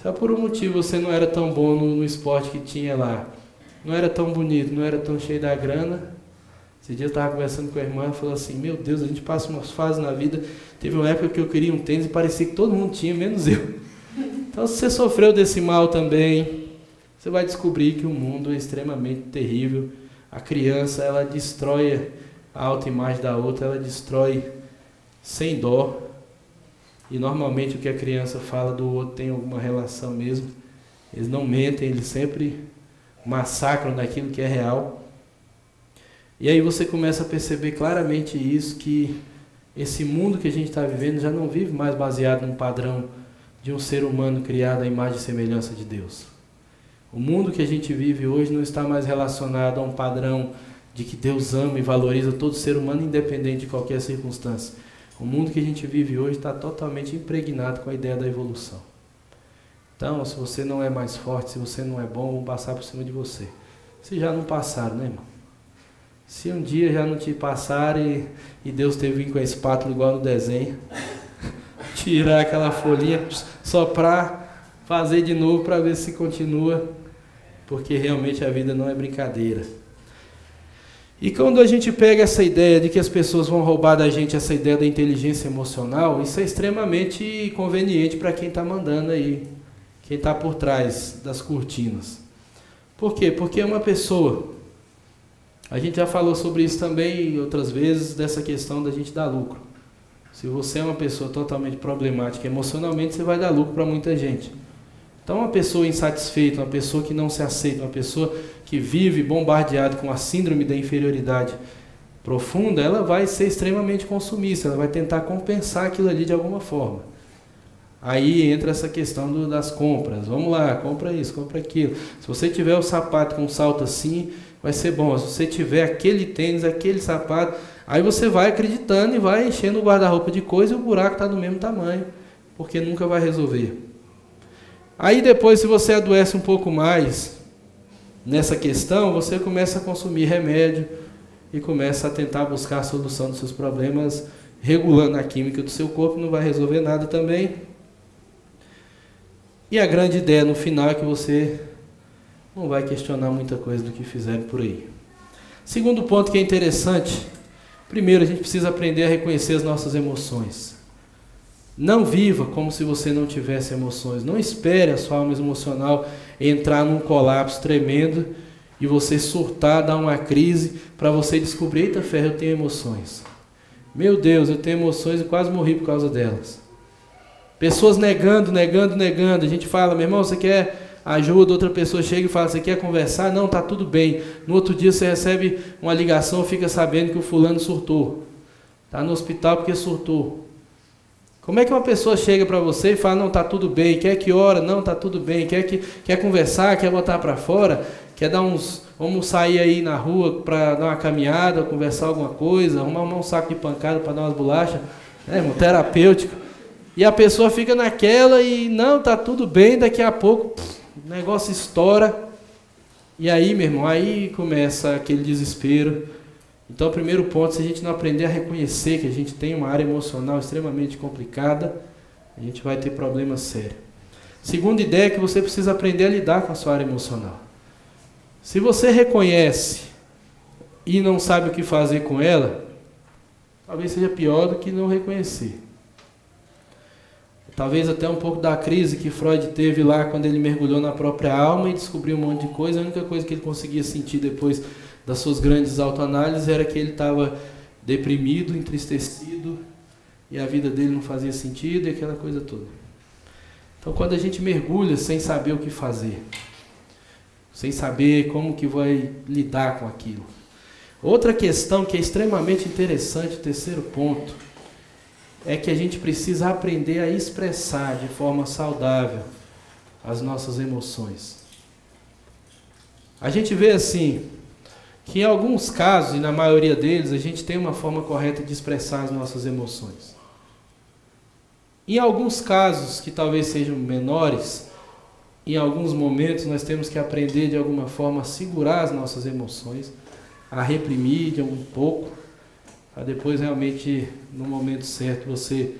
Se por um motivo você não era tão bom no esporte que tinha lá, não era tão bonito, não era tão cheio da grana. Esse dia eu estava conversando com a irmã e falou assim, meu Deus, a gente passa umas fases na vida. Teve uma época que eu queria um tênis e parecia que todo mundo tinha, menos eu. Então, se você sofreu desse mal também, você vai descobrir que o mundo é extremamente terrível. A criança, ela destrói a autoimagem da outra, ela destrói sem dó. E normalmente o que a criança fala do outro tem alguma relação mesmo. Eles não mentem, eles sempre massacram daquilo que é real. E aí você começa a perceber claramente isso, que esse mundo que a gente está vivendo já não vive mais baseado num padrão de um ser humano criado à imagem e semelhança de Deus. O mundo que a gente vive hoje não está mais relacionado a um padrão de que Deus ama e valoriza todo ser humano independente de qualquer circunstância. O mundo que a gente vive hoje está totalmente impregnado com a ideia da evolução. Então, se você não é mais forte, se você não é bom, vão passar por cima de você. Se já não passaram, né, irmão? Se um dia já não te passarem e Deus teve que vir com a espátula igual no desenho, tirar aquela folhinha só para fazer de novo para ver se continua, porque realmente a vida não é brincadeira. E quando a gente pega essa ideia de que as pessoas vão roubar da gente essa ideia da inteligência emocional, isso é extremamente conveniente para quem está mandando aí, quem está por trás das cortinas. Por quê? Porque uma pessoa... A gente já falou sobre isso também outras vezes, dessa questão da gente dar lucro. Se você é uma pessoa totalmente problemática emocionalmente, você vai dar lucro para muita gente. Então, uma pessoa insatisfeita, uma pessoa que não se aceita, uma pessoa que vive bombardeada com a síndrome da inferioridade profunda, ela vai ser extremamente consumista, ela vai tentar compensar aquilo ali de alguma forma. Aí entra essa questão das compras. Vamos lá, compra isso, compra aquilo. Se você tiver o sapato com salto assim, vai ser bom. Se você tiver aquele tênis, aquele sapato, aí você vai acreditando e vai enchendo o guarda-roupa de coisa e o buraco está do mesmo tamanho, porque nunca vai resolver. Aí depois, se você adoece um pouco mais nessa questão, você começa a consumir remédio e começa a tentar buscar a solução dos seus problemas, regulando a química do seu corpo, não vai resolver nada também. E a grande ideia no final é que você não vai questionar muita coisa do que fizeram por aí. Segundo ponto que é interessante, primeiro a gente precisa aprender a reconhecer as nossas emoções. Não viva como se você não tivesse emoções. Não espere a sua alma emocional entrar num colapso tremendo e você surtar, dar uma crise para você descobrir, eita ferro, eu tenho emoções. Meu Deus, eu tenho emoções e quase morri por causa delas. Pessoas negando. A gente fala, meu irmão, você quer ajuda? Outra pessoa chega e fala, você quer conversar? Não, tá tudo bem. No outro dia você recebe uma ligação, fica sabendo que o fulano surtou. Está no hospital porque surtou. Como é que uma pessoa chega para você e fala, não, tá tudo bem, quer que ora? Não, tá tudo bem, quer conversar, quer botar para fora, quer dar vamos sair aí na rua para dar uma caminhada, conversar alguma coisa, arrumar um saco de pancada para dar umas bolachas, um terapêutico. E a pessoa fica naquela e, não, tá tudo bem, daqui a pouco o negócio estoura. E aí, meu irmão, aí começa aquele desespero. Então, o primeiro ponto, se a gente não aprender a reconhecer que a gente tem uma área emocional extremamente complicada, a gente vai ter problemas sérios. Segunda ideia é que você precisa aprender a lidar com a sua área emocional. Se você reconhece e não sabe o que fazer com ela, talvez seja pior do que não reconhecer. Talvez até um pouco da crise que Freud teve lá quando ele mergulhou na própria alma e descobriu um monte de coisa. A única coisa que ele conseguia sentir depois das suas grandes autoanálises era que ele estava deprimido, entristecido e a vida dele não fazia sentido e aquela coisa toda. Então, quando a gente mergulha sem saber o que fazer, sem saber como que vai lidar com aquilo. Outra questão que é extremamente interessante, o terceiro ponto, é que a gente precisa aprender a expressar de forma saudável as nossas emoções. A gente vê assim, que em alguns casos, e na maioria deles, a gente tem uma forma correta de expressar as nossas emoções. Em alguns casos, que talvez sejam menores, em alguns momentos nós temos que aprender de alguma forma a segurar as nossas emoções, a reprimir de um pouco, para depois realmente, no momento certo, você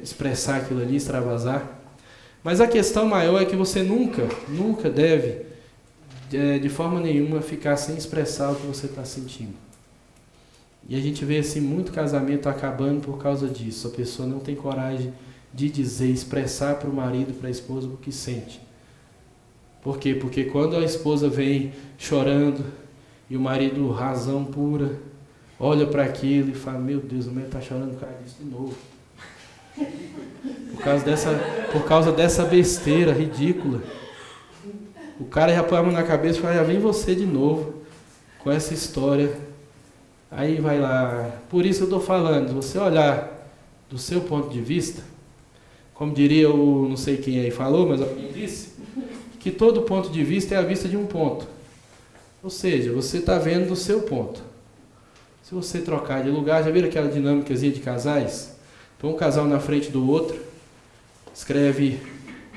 expressar aquilo ali, extravasar. Mas a questão maior é que você nunca deve, de forma nenhuma, ficar sem expressar o que você está sentindo. E a gente vê assim, muito casamento acabando por causa disso. A pessoa não tem coragem de dizer, expressar para o marido, para a esposa o que sente. Por quê? Porque quando a esposa vem chorando e o marido, razão pura, olha para aquilo e fala, meu Deus, o meu está chorando por causa disso de novo. Por causa dessa besteira ridícula. O cara já põe a mão na cabeça e fala, já vem você de novo com essa história. Aí vai lá. Por isso eu estou falando, se você olhar do seu ponto de vista, como diria o não sei quem aí falou, mas alguém disse, que todo ponto de vista é a vista de um ponto. Ou seja, você está vendo do seu ponto. Se você trocar de lugar, já viram aquela dinâmicazinha de casais? Põe um casal na frente do outro, escreve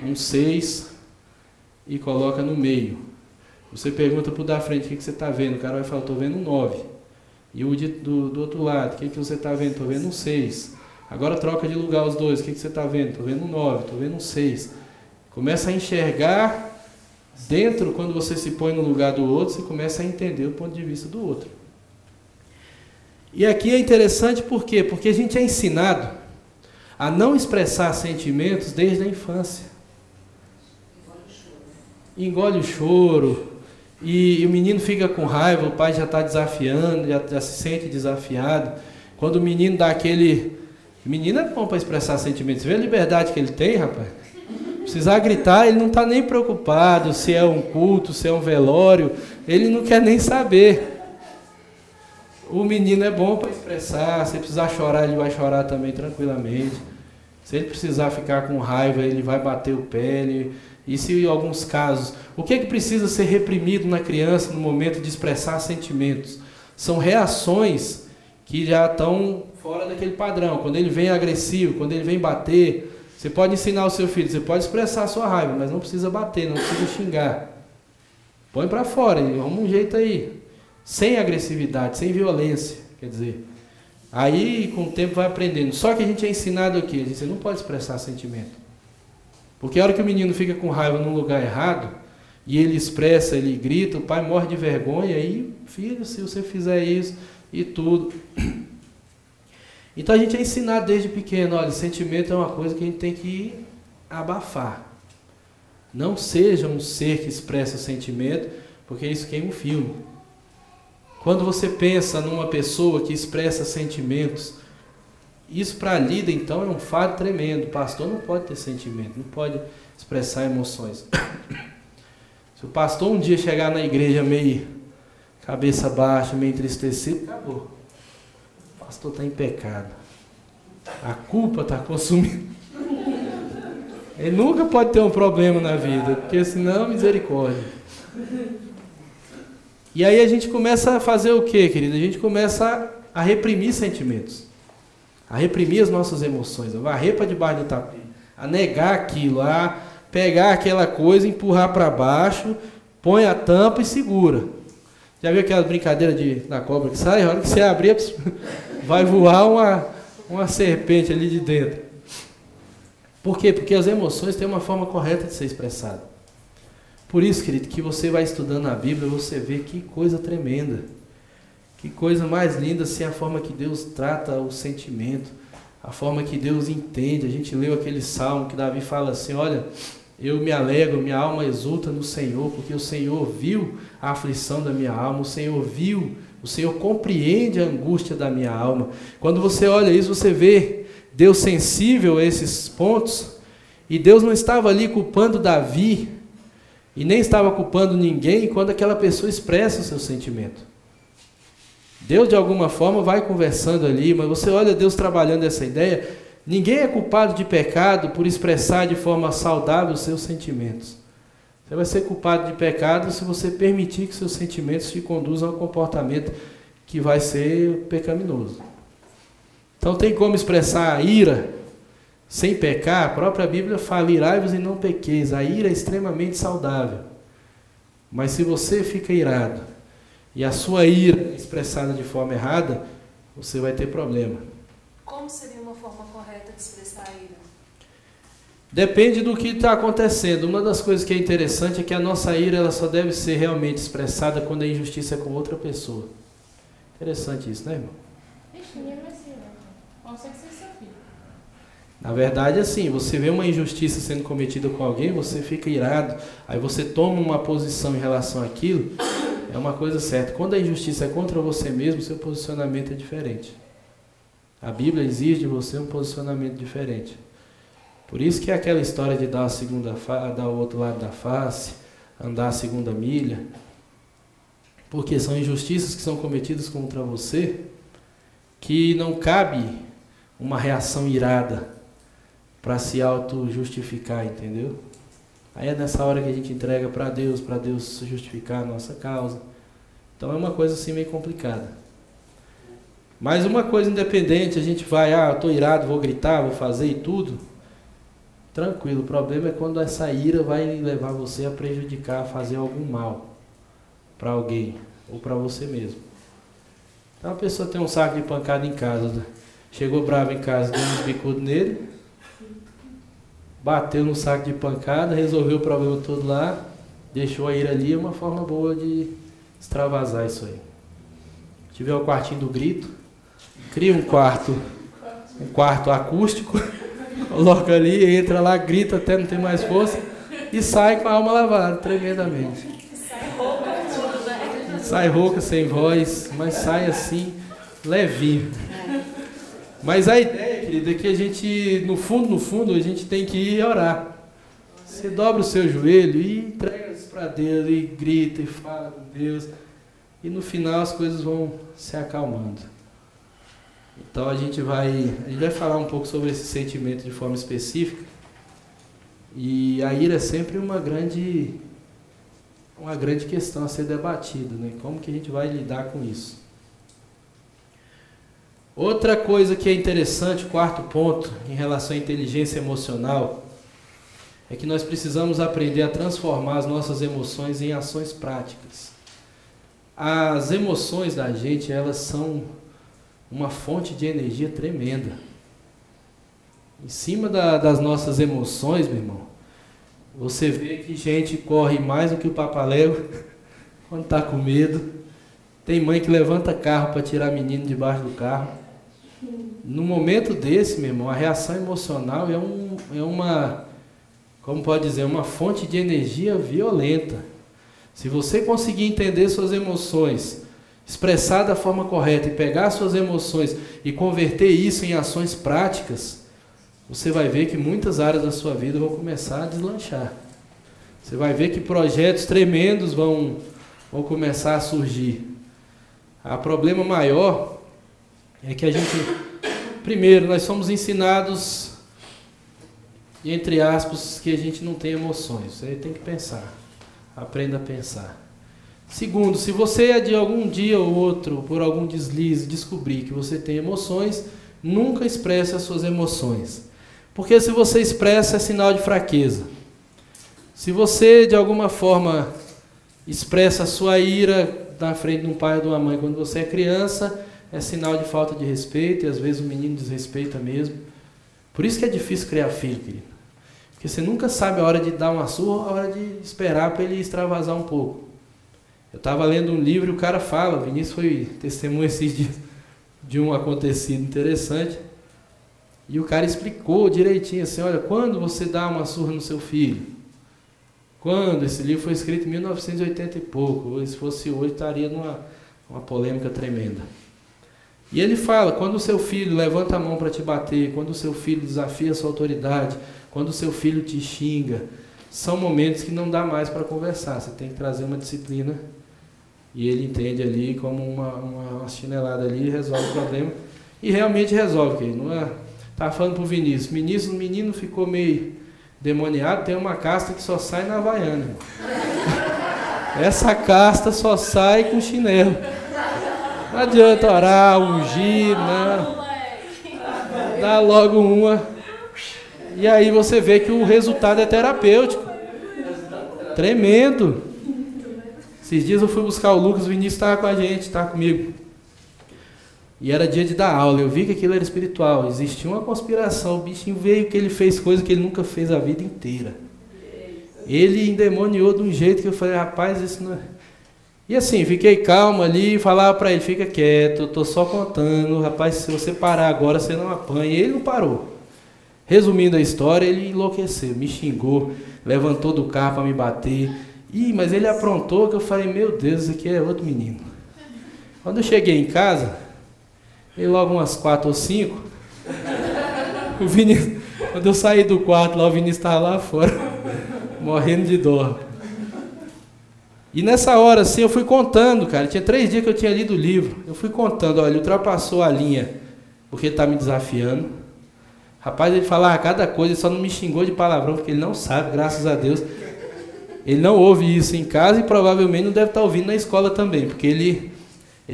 um 6 e coloca no meio. Você pergunta para o da frente, o que você está vendo? O cara vai falar, estou vendo um 9. E o do outro lado, o que você está vendo? Estou vendo um 6. Agora troca de lugar os dois, o que você está vendo? Estou vendo um 9, estou vendo um 6. Começa a enxergar dentro, quando você se põe no lugar do outro, você começa a entender o ponto de vista do outro. E aqui é interessante por quê? Porque a gente é ensinado a não expressar sentimentos desde a infância. Engole o choro, e o menino fica com raiva, o pai já está desafiando, já se sente desafiado. Quando o menino dá aquele... O menino é bom para expressar sentimentos. Você vê a liberdade que ele tem, rapaz? Precisar gritar, ele não está nem preocupado se é um culto, se é um velório, ele não quer nem saber. O menino é bom para expressar, se precisar chorar, ele vai chorar também tranquilamente. Se ele precisar ficar com raiva, ele vai bater o pé. E se em alguns casos, o que é que precisa ser reprimido na criança no momento de expressar sentimentos? São reações que já estão fora daquele padrão. Quando ele vem agressivo, quando ele vem bater, Você pode ensinar o seu filho, você pode expressar a sua raiva, mas não precisa bater, não precisa xingar. Põe para fora, arruma um jeito aí. Sem agressividade, sem violência, quer dizer. Aí, com o tempo, vai aprendendo. Só que a gente é ensinado o quê? Você não pode expressar sentimento. Porque a hora que o menino fica com raiva num lugar errado, e ele expressa, ele grita, o pai morre de vergonha, aí, filho, se você fizer isso e tudo. Então a gente é ensinado desde pequeno, olha, sentimento é uma coisa que a gente tem que abafar. Não seja um ser que expressa sentimento, porque isso queima o filme. Quando você pensa numa pessoa que expressa sentimentos, isso para a lida, então, é um fardo tremendo. O pastor não pode ter sentimento, não pode expressar emoções. Se o pastor um dia chegar na igreja meio cabeça baixa, meio entristecido, acabou. O pastor está em pecado. A culpa está consumindo. Ele nunca pode ter um problema na vida, porque senão, misericórdia. E aí a gente começa a fazer o quê, querido? A gente começa a reprimir sentimentos. A reprimir as nossas emoções, a varrer para debaixo do tapete, a negar aquilo, a pegar aquela coisa, empurrar para baixo, põe a tampa e segura. Já viu aquela brincadeira da cobra que sai? A hora que você abrir, vai voar uma serpente ali de dentro. Por quê? Porque as emoções têm uma forma correta de ser expressada. Por isso, querido, que você vai estudando a Bíblia, você vê que coisa tremenda. Que coisa mais linda, assim, a forma que Deus trata o sentimento, a forma que Deus entende. A gente leu aquele salmo que Davi fala assim, olha, eu me alegro, minha alma exulta no Senhor, porque o Senhor viu a aflição da minha alma, o Senhor compreende a angústia da minha alma. Quando você olha isso, você vê Deus sensível a esses pontos, e Deus não estava ali culpando Davi, e nem estava culpando ninguém quando aquela pessoa expressa o seu sentimento. Deus, de alguma forma, vai conversando ali, mas você olha Deus trabalhando essa ideia, ninguém é culpado de pecado por expressar de forma saudável os seus sentimentos. Você vai ser culpado de pecado se você permitir que seus sentimentos te conduzam a um comportamento que vai ser pecaminoso. Então tem como expressar a ira sem pecar? A própria Bíblia fala, irai-vos e não pequeis. A ira é extremamente saudável. Mas se você fica irado, e a sua ira é expressada de forma errada, você vai ter problema. Como seria uma forma correta de expressar a ira? Depende do que está acontecendo. Uma das coisas que é interessante é que a nossa ira ela só deve ser realmente expressada quando a injustiça é com outra pessoa. Interessante isso, né, irmão? Ninguém vai ser, não. Consegue ser seu filho. Na verdade, assim, você vê uma injustiça sendo cometida com alguém, você fica irado, aí você toma uma posição em relação àquilo, é uma coisa certa. Quando a injustiça é contra você mesmo, seu posicionamento é diferente. A Bíblia exige de você um posicionamento diferente. Por isso que é aquela história de dar o outro lado da face, andar a segunda milha, porque são injustiças que são cometidas contra você, que não cabe uma reação irada para se auto-justificar, entendeu? Aí é nessa hora que a gente entrega para Deus justificar a nossa causa. Então é uma coisa assim meio complicada. Mas uma coisa independente, a gente vai, eu estou irado, vou gritar, vou fazer e tudo. Tranquilo, o problema é quando essa ira vai levar você a prejudicar, a fazer algum mal para alguém ou para você mesmo. Então a pessoa tem um saco de pancada em casa, né? Chegou bravo em casa, deu uns bicudos nele, bateu no saco de pancada, resolveu o problema todo lá, deixou a ira ali, é uma forma boa de extravasar isso aí. Se tiver o quartinho do grito, cria um quarto acústico, coloca ali, entra lá, grita até não ter mais força e sai com a alma lavada, tremendamente. Sai rouca, sem voz, mas sai assim, levinho. Mas a ideia, querida, é que a gente, no fundo, a gente tem que ir orar. Você dobra o seu joelho e entrega isso para Deus, e grita e fala com Deus. E no final as coisas vão se acalmando. Então a gente vai falar um pouco sobre esse sentimento de forma específica. E a ira é sempre uma grande questão a ser debatida, né? Como que a gente vai lidar com isso? Outra coisa que é interessante, quarto ponto, em relação à inteligência emocional, é que nós precisamos aprender a transformar as nossas emoções em ações práticas. As emoções da gente, elas são uma fonte de energia tremenda. Em cima das nossas emoções, meu irmão, você vê que gente corre mais do que o papaléu quando está com medo. Tem mãe que levanta carro para tirar menino debaixo do carro. No momento desse, meu irmão, a reação emocional é uma, como pode dizer, uma fonte de energia violenta. Se você conseguir entender suas emoções, expressar da forma correta e pegar suas emoções e converter isso em ações práticas, você vai ver que muitas áreas da sua vida vão começar a deslanchar. Você vai ver que projetos tremendos vão começar a surgir. O problema maior é que a gente, primeiro, nós somos ensinados, entre aspas, que a gente não tem emoções. Você tem que pensar. Aprenda a pensar. Segundo, se você de algum dia ou outro, por algum deslize, descobrir que você tem emoções, nunca expresse as suas emoções. Porque se você expressa, é sinal de fraqueza. Se você, de alguma forma, expressa a sua ira na frente de um pai ou de uma mãe quando você é criança, é sinal de falta de respeito, e às vezes o menino desrespeita mesmo. Por isso que é difícil criar filho, querido. Porque você nunca sabe a hora de dar uma surra, a hora de esperar para ele extravasar um pouco. Eu estava lendo um livro e o cara fala, o Vinícius foi testemunha esses dias de um acontecido interessante, e o cara explicou direitinho assim, olha, quando você dá uma surra no seu filho? Quando? Esse livro foi escrito em 1980 e pouco, se fosse hoje estaria numa polêmica tremenda. E ele fala, quando o seu filho levanta a mão para te bater, quando o seu filho desafia a sua autoridade, quando o seu filho te xinga, são momentos que não dá mais para conversar, você tem que trazer uma disciplina, e ele entende ali como uma chinelada ali, resolve o problema, e realmente resolve, que não é... Estava falando para o Vinícius, o menino ficou meio demoniado, tem uma casta que só sai na Havaiana. Essa casta só sai com chinelo. Não adianta orar, ungir, não. Dá logo uma. E aí você vê que o resultado é terapêutico. Tremendo. Esses dias eu fui buscar o Lucas, o Vinícius estava com a gente, estava comigo. E era dia de dar aula, eu vi que aquilo era espiritual, existia uma conspiração, o bichinho veio que ele fez coisa que ele nunca fez a vida inteira. Ele endemoniou de um jeito que eu falei, rapaz, isso não é... E assim, fiquei calmo ali, falava para ele, fica quieto, eu estou só contando, rapaz, se você parar agora, você não apanha. E ele não parou. Resumindo a história, ele enlouqueceu, me xingou, levantou do carro para me bater. Mas ele aprontou que eu falei, meu Deus, esse aqui é outro menino. Quando eu cheguei em casa... E logo umas 4 ou 5, o Vinícius, quando eu saí do quarto lá, o Vinícius estava lá fora, morrendo de dor. E nessa hora, assim, eu fui contando, cara, tinha 3 dias que eu tinha lido o livro, eu fui contando, olha, ele ultrapassou a linha, porque ele está me desafiando. Rapaz, ele falava cada coisa, ele só não me xingou de palavrão, porque ele não sabe, graças a Deus. Ele não ouve isso em casa e provavelmente não deve estar ouvindo na escola também, porque ele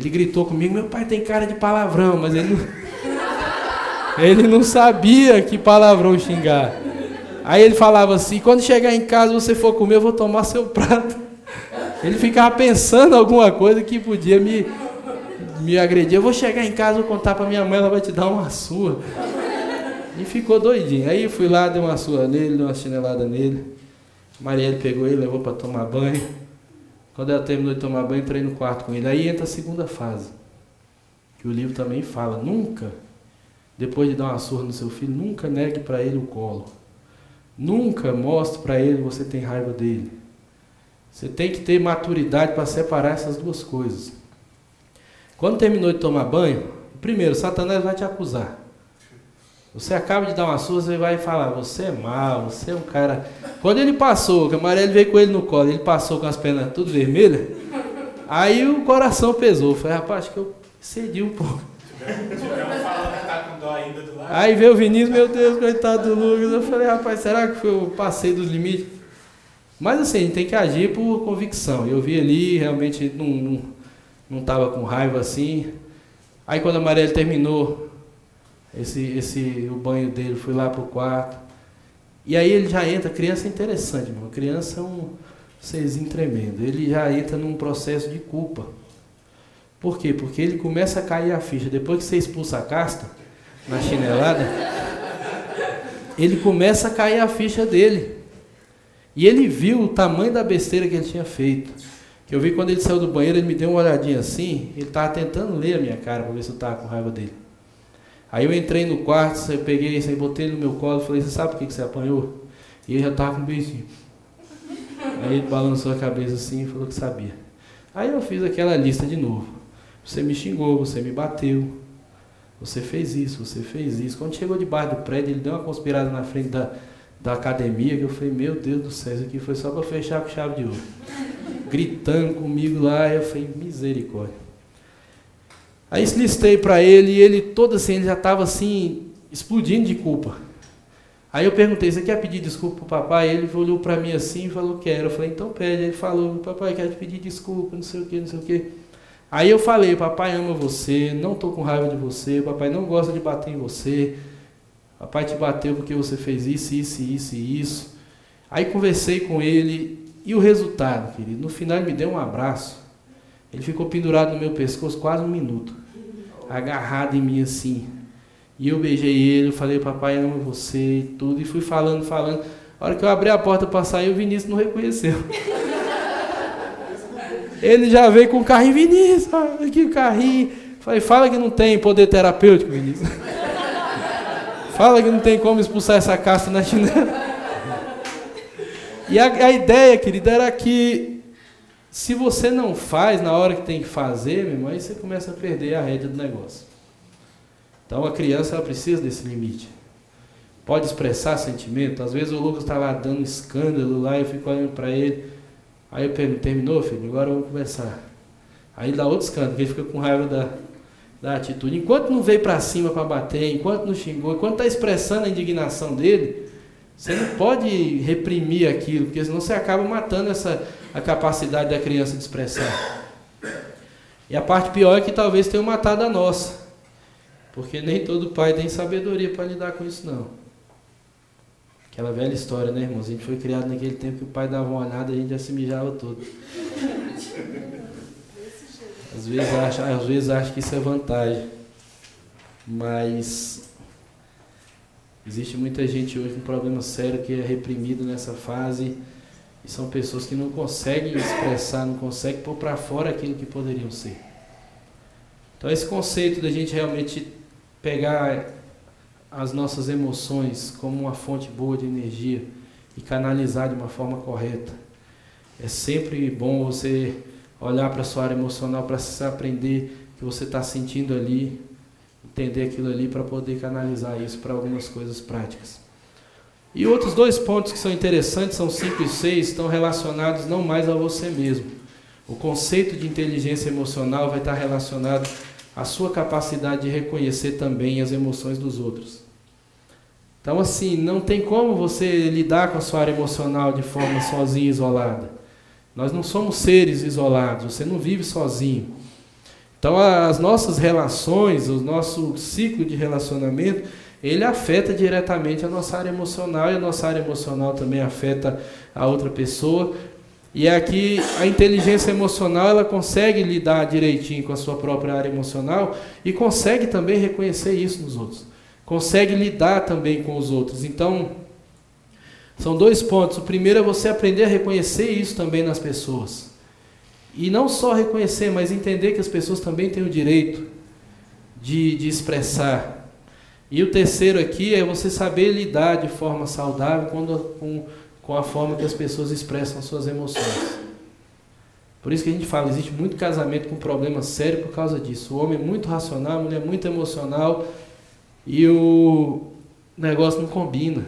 gritou comigo, meu pai tem cara de palavrão, mas ele não sabia que palavrão xingar. Aí ele falava assim, quando chegar em casa você for comer, eu vou tomar seu prato. Ele ficava pensando alguma coisa que podia me agredir. Eu vou chegar em casa, vou contar para minha mãe, ela vai te dar uma surra. E ficou doidinho. Aí eu fui lá, dei uma surra nele, dei uma chinelada nele. Marielle pegou ele, levou para tomar banho. Quando ela terminou de tomar banho, entrei no quarto com ele. Aí entra a segunda fase, que o livro também fala. Nunca, depois de dar uma surra no seu filho, nunca negue para ele o colo. Nunca mostre para ele que você tem raiva dele. Você tem que ter maturidade para separar essas duas coisas. Quando terminou de tomar banho, primeiro, Satanás vai te acusar. Você acaba de dar uma surra, você vai falar, você é mau, você é um cara... Quando ele passou, que a Marielle veio com ele no colo, ele passou com as pernas tudo vermelhas, aí o coração pesou. Eu falei, rapaz, acho que eu cedi um pouco. Aí veio o Vinícius, meu Deus, coitado do Lucas. Eu falei, rapaz, será que eu passei dos limites? Mas assim, a gente tem que agir por convicção. Eu vi ali, realmente não estava com raiva assim. Aí quando a Marielle terminou o banho dele, fui lá pro quarto. E aí ele já entra, criança é interessante, irmão. Criança é um serzinho tremendo. Ele já entra num processo de culpa. Por quê? Porque ele começa a cair a ficha. Depois que você expulsa a casta, na chinelada, ele começa a cair a ficha dele. E ele viu o tamanho da besteira que ele tinha feito. Que eu vi quando ele saiu do banheiro, ele me deu uma olhadinha assim, ele estava tentando ler a minha cara para ver se eu estava com raiva dele. Aí eu entrei no quarto, eu peguei isso aí, botei ele no meu colo e falei, você sabe por que você apanhou? E ele já estava com um beijinho. Aí ele balançou a cabeça assim e falou que sabia. Aí eu fiz aquela lista de novo. Você me xingou, você me bateu, você fez isso, você fez isso. Quando chegou debaixo do prédio, ele deu uma conspirada na frente da academia, que eu falei, meu Deus do céu, isso aqui foi só para fechar com chave de ouro. Gritando comigo lá, eu falei, misericórdia. Aí listei para ele, e ele todo assim, ele já estava assim, explodindo de culpa. Aí eu perguntei, você quer pedir desculpa para o papai? Ele olhou para mim assim e falou, quero. Eu falei, então pede. Ele falou, papai, quero te pedir desculpa, não sei o que, não sei o que. Aí eu falei, papai ama você, não estou com raiva de você, papai não gosta de bater em você, papai te bateu porque você fez isso, isso, isso e isso. Aí conversei com ele, e o resultado, querido, no final ele me deu um abraço, ele ficou pendurado no meu pescoço quase 1 minuto, agarrado em mim assim, e eu beijei ele, eu falei, papai ama você e tudo, e fui falando, a hora que eu abri a porta para sair, o Vinícius não reconheceu. Ele já veio com o carrinho, Vinícius, aqui o carrinho, falei, fala que não tem poder terapêutico, Vinícius, fala que não tem como expulsar essa casta na chinela. E a ideia, querida, era que se você não faz na hora que tem que fazer, meu irmão, aí você começa a perder a rédea do negócio. Então a criança ela precisa desse limite. Pode expressar sentimento. Às vezes o Lucas está lá dando escândalo lá, eu fico olhando para ele. Aí eu pergunto, terminou, filho? Agora vamos conversar. Aí ele dá outro escândalo, ele fica com raiva da atitude. Enquanto não veio para cima para bater, enquanto não xingou, enquanto está expressando a indignação dele, você não pode reprimir aquilo, porque senão você acaba matando a capacidade da criança de expressar. E a parte pior é que talvez tenha matado a nossa, porque nem todo pai tem sabedoria para lidar com isso, não. Aquela velha história, né, irmãos? A gente foi criado naquele tempo que o pai dava uma olhada e a gente já se mijava todo. Às vezes acha que isso é vantagem, mas existe muita gente hoje com um problema sério que é reprimido nessa fase, e são pessoas que não conseguem expressar, não conseguem pôr para fora aquilo que poderiam ser. Então esse conceito da gente realmente pegar as nossas emoções como uma fonte boa de energia e canalizar de uma forma correta. É sempre bom você olhar para a sua área emocional para aprender o que você está sentindo ali, entender aquilo ali para poder canalizar isso para algumas coisas práticas. E outros 2 pontos que são interessantes, são 5 e 6, estão relacionados não mais a você mesmo. O conceito de inteligência emocional vai estar relacionado à sua capacidade de reconhecer também as emoções dos outros. Então, assim, não tem como você lidar com a sua área emocional de forma sozinha e isolada. Nós não somos seres isolados, você não vive sozinho. Então, as nossas relações, o nosso ciclo de relacionamento, ele afeta diretamente a nossa área emocional, e a nossa área emocional também afeta a outra pessoa. E aqui a inteligência emocional, ela consegue lidar direitinho com a sua própria área emocional e consegue também reconhecer isso nos outros. Consegue lidar também com os outros. Então, são 2 pontos. O primeiro é você aprender a reconhecer isso também nas pessoas. E não só reconhecer, mas entender que as pessoas também têm o direito de expressar. E o terceiro aqui é você saber lidar de forma saudável com a forma que as pessoas expressam suas emoções. Por isso que a gente fala, existe muito casamento com problema sério por causa disso. O homem é muito racional, a mulher é muito emocional e o negócio não combina.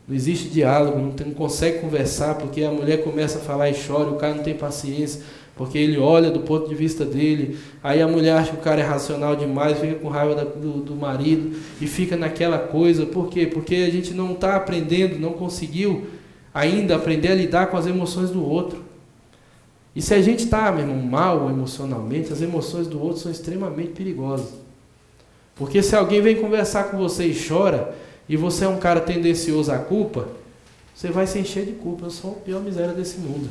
Não existe diálogo, não consegue conversar, porque a mulher começa a falar e chora, o cara não tem paciência, porque ele olha do ponto de vista dele, aí a mulher acha que o cara é racional demais, fica com raiva do marido e fica naquela coisa. Por quê? Porque a gente não está aprendendo, não conseguiu ainda aprender a lidar com as emoções do outro. E se a gente está, meu irmão, mal emocionalmente, as emoções do outro são extremamente perigosas. Porque se alguém vem conversar com você e chora, e você é um cara tendencioso à culpa, você vai se encher de culpa. Eu sou a pior miséria desse mundo.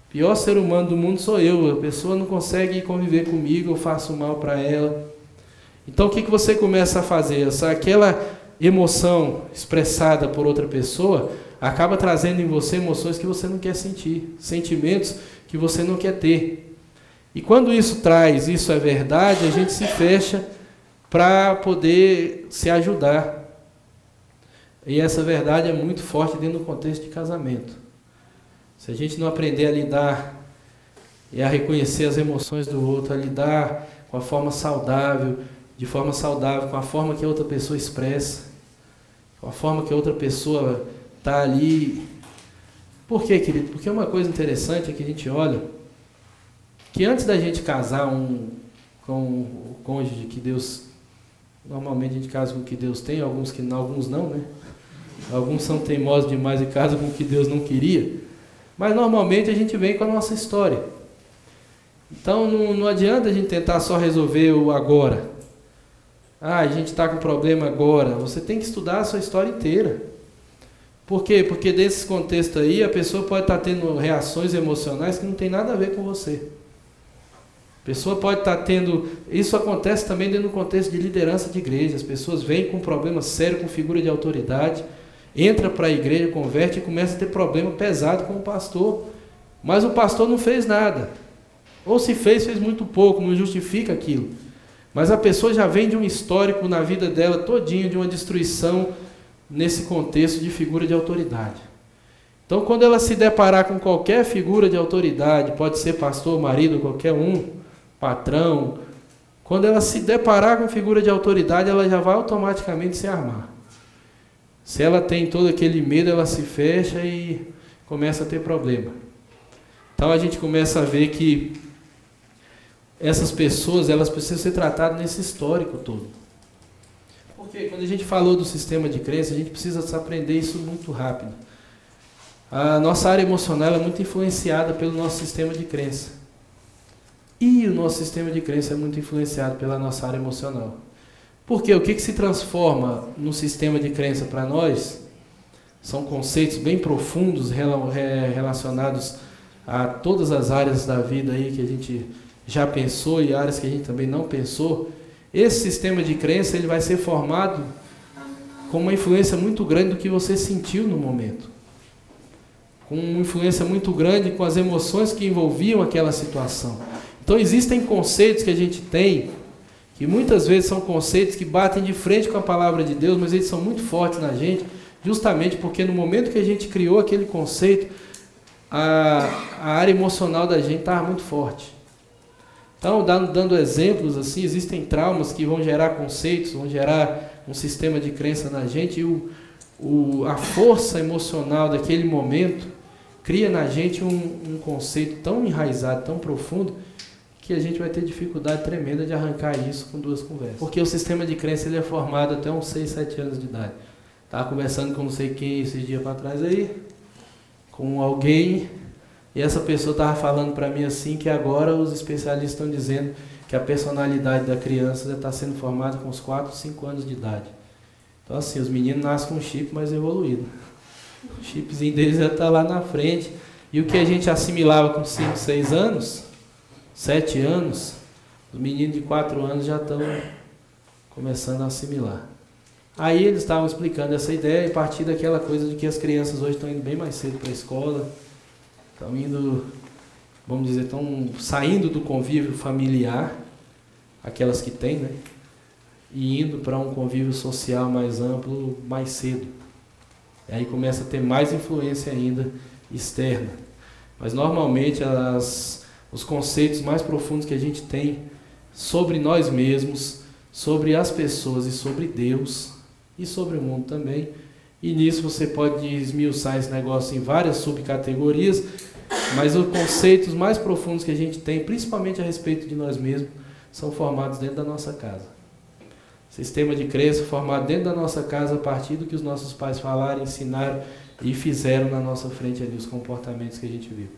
O pior ser humano do mundo sou eu. A pessoa não consegue conviver comigo, eu faço mal para ela. Então o que você começa a fazer? Aquela emoção expressada por outra pessoa acaba trazendo em você emoções que você não quer sentir, sentimentos que você não quer ter. E quando isso é verdade, a gente se fecha para poder se ajudar. E essa verdade é muito forte dentro do contexto de casamento. Se a gente não aprender a lidar e a reconhecer as emoções do outro, a lidar com a forma saudável, de forma saudável, com a forma que a outra pessoa expressa, com a forma que a outra pessoa está ali. Por quê, querido? Porque uma coisa interessante é que a gente olha que antes da gente casar com o cônjuge que Deus... Normalmente a gente casa com o que Deus tem, alguns não, né? Alguns são teimosos demais e casam com o que Deus não queria. Mas normalmente a gente vem com a nossa história. Então não adianta a gente tentar só resolver o agora. A gente está com problema agora. Você tem que estudar a sua história inteira. Por quê? Porque desse contexto aí a pessoa pode estar tendo reações emocionais que não tem nada a ver com você. A pessoa pode estar tendo... Isso acontece também dentro do contexto de liderança de igreja. As pessoas vêm com um problema sério, com figura de autoridade, entra para a igreja, converte e começa a ter problema pesado com o pastor. Mas o pastor não fez nada. Ou se fez muito pouco, não justifica aquilo. Mas a pessoa já vem de um histórico na vida dela todinho, de uma destruição nesse contexto de figura de autoridade. Então, quando ela se deparar com qualquer figura de autoridade, pode ser pastor, marido, qualquer um, patrão, quando ela se deparar com figura de autoridade, ela já vai automaticamente se armar. Se ela tem todo aquele medo, ela se fecha e começa a ter problema. Então a gente começa a ver que essas pessoas, elas precisam ser tratadas nesse histórico todo. Porque quando a gente falou do sistema de crença, a gente precisa aprender isso muito rápido. A nossa área emocional é muito influenciada pelo nosso sistema de crença. E o nosso sistema de crença é muito influenciado pela nossa área emocional. Por quê? O que se transforma no sistema de crença para nós são conceitos bem profundos relacionados a todas as áreas da vida aí que a gente já pensou e áreas que a gente também não pensou. Esse sistema de crença ele vai ser formado com uma influência muito grande do que você sentiu no momento. Com uma influência muito grande com as emoções que envolviam aquela situação. Então existem conceitos que a gente tem, que muitas vezes são conceitos que batem de frente com a palavra de Deus, mas eles são muito fortes na gente, justamente porque no momento que a gente criou aquele conceito, a área emocional da gente estava muito forte. Então, dando exemplos, assim, existem traumas que vão gerar conceitos, vão gerar um sistema de crença na gente, e a força emocional daquele momento cria na gente um conceito tão enraizado, tão profundo, que a gente vai ter dificuldade tremenda de arrancar isso com duas conversas. Porque o sistema de crença ele é formado até uns 6, 7 anos de idade. Estava conversando com não sei quem esses dias para trás aí, com alguém, e essa pessoa estava falando para mim assim, que agora os especialistas estão dizendo que a personalidade da criança já está sendo formada com uns 4, 5 anos de idade. Então assim, os meninos nascem com um chip mais evoluído. O chipzinho deles já está lá na frente. E o que a gente assimilava com 5, 6 anos, 7 anos, os meninos de 4 anos já estão começando a assimilar. Aí eles estavam explicando essa ideia, e a partir daquela coisa de que as crianças hoje estão indo bem mais cedo para a escola, estão indo, vamos dizer, estão saindo do convívio familiar, aquelas que têm, né? E indo para um convívio social mais amplo, mais cedo. E aí começa a ter mais influência ainda externa. Mas normalmente os conceitos mais profundos que a gente tem sobre nós mesmos, sobre as pessoas e sobre Deus, e sobre o mundo também. E nisso você pode esmiuçar esse negócio em várias subcategorias, mas os conceitos mais profundos que a gente tem, principalmente a respeito de nós mesmos, são formados dentro da nossa casa. Sistema de crença formado dentro da nossa casa a partir do que os nossos pais falaram, ensinaram e fizeram na nossa frente ali, os comportamentos que a gente viu.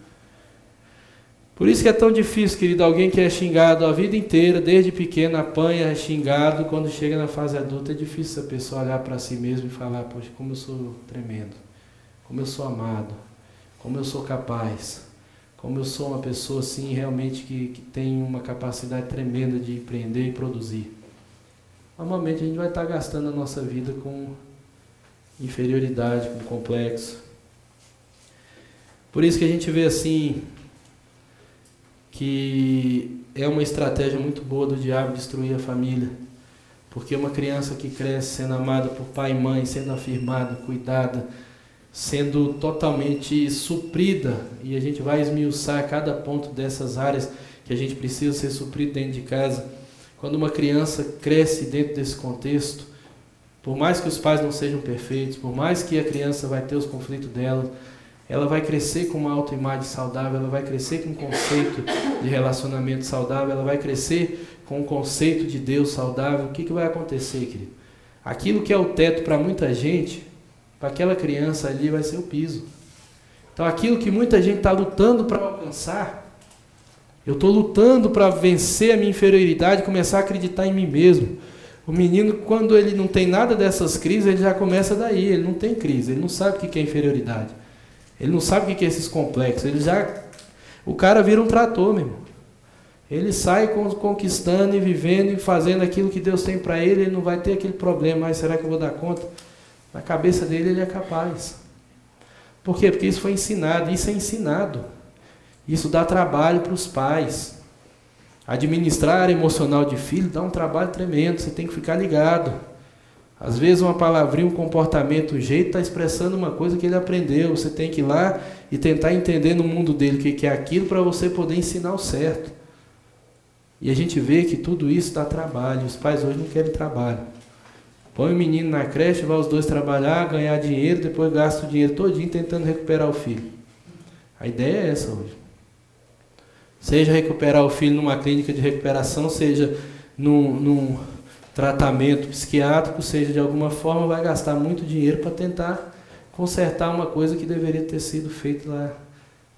Por isso que é tão difícil, querido, alguém que é xingado a vida inteira, desde pequeno, apanha, é xingado, quando chega na fase adulta, é difícil a pessoa olhar para si mesmo e falar, poxa, como eu sou tremendo, como eu sou amado, como eu sou capaz, como eu sou uma pessoa assim, realmente que tem uma capacidade tremenda de empreender e produzir. Normalmente a gente vai estar gastando a nossa vida com inferioridade, com complexo. Por isso que a gente vê assim, que é uma estratégia muito boa do diabo destruir a família. Porque uma criança que cresce sendo amada por pai e mãe, sendo afirmada, cuidada, sendo totalmente suprida, e a gente vai esmiuçar cada ponto dessas áreas que a gente precisa ser suprido dentro de casa. Quando uma criança cresce dentro desse contexto, por mais que os pais não sejam perfeitos, por mais que a criança vai ter os conflitos dela, ela vai crescer com uma autoimagem saudável, ela vai crescer com um conceito de relacionamento saudável, ela vai crescer com um conceito de Deus saudável. O que vai acontecer, querido? Aquilo que é o teto para muita gente, para aquela criança ali vai ser o piso. Então aquilo que muita gente está lutando para alcançar, eu estou lutando para vencer a minha inferioridade, começar a acreditar em mim mesmo. O menino, quando ele não tem nada dessas crises, ele já começa daí, ele não tem crise, ele não sabe o que é inferioridade. Ele não sabe o que é esses complexos. O cara vira um trator, meu irmão. Ele sai conquistando e vivendo e fazendo aquilo que Deus tem para ele. Ele não vai ter aquele problema. Mas será que eu vou dar conta? Na cabeça dele ele é capaz. Por quê? Porque isso foi ensinado. Isso é ensinado. Isso dá trabalho para os pais. Administrar a área emocional de filho dá um trabalho tremendo. Você tem que ficar ligado. Às vezes uma palavrinha, um comportamento, um jeito, está expressando uma coisa que ele aprendeu. Você tem que ir lá e tentar entender no mundo dele o que é aquilo para você poder ensinar o certo. E a gente vê que tudo isso dá trabalho. Os pais hoje não querem trabalho. Põe o menino na creche, vai os dois trabalhar, ganhar dinheiro, depois gasta o dinheiro todinho tentando recuperar o filho. A ideia é essa hoje. Seja recuperar o filho numa clínica de recuperação, seja num tratamento psiquiátrico, seja de alguma forma, vai gastar muito dinheiro para tentar consertar uma coisa que deveria ter sido feita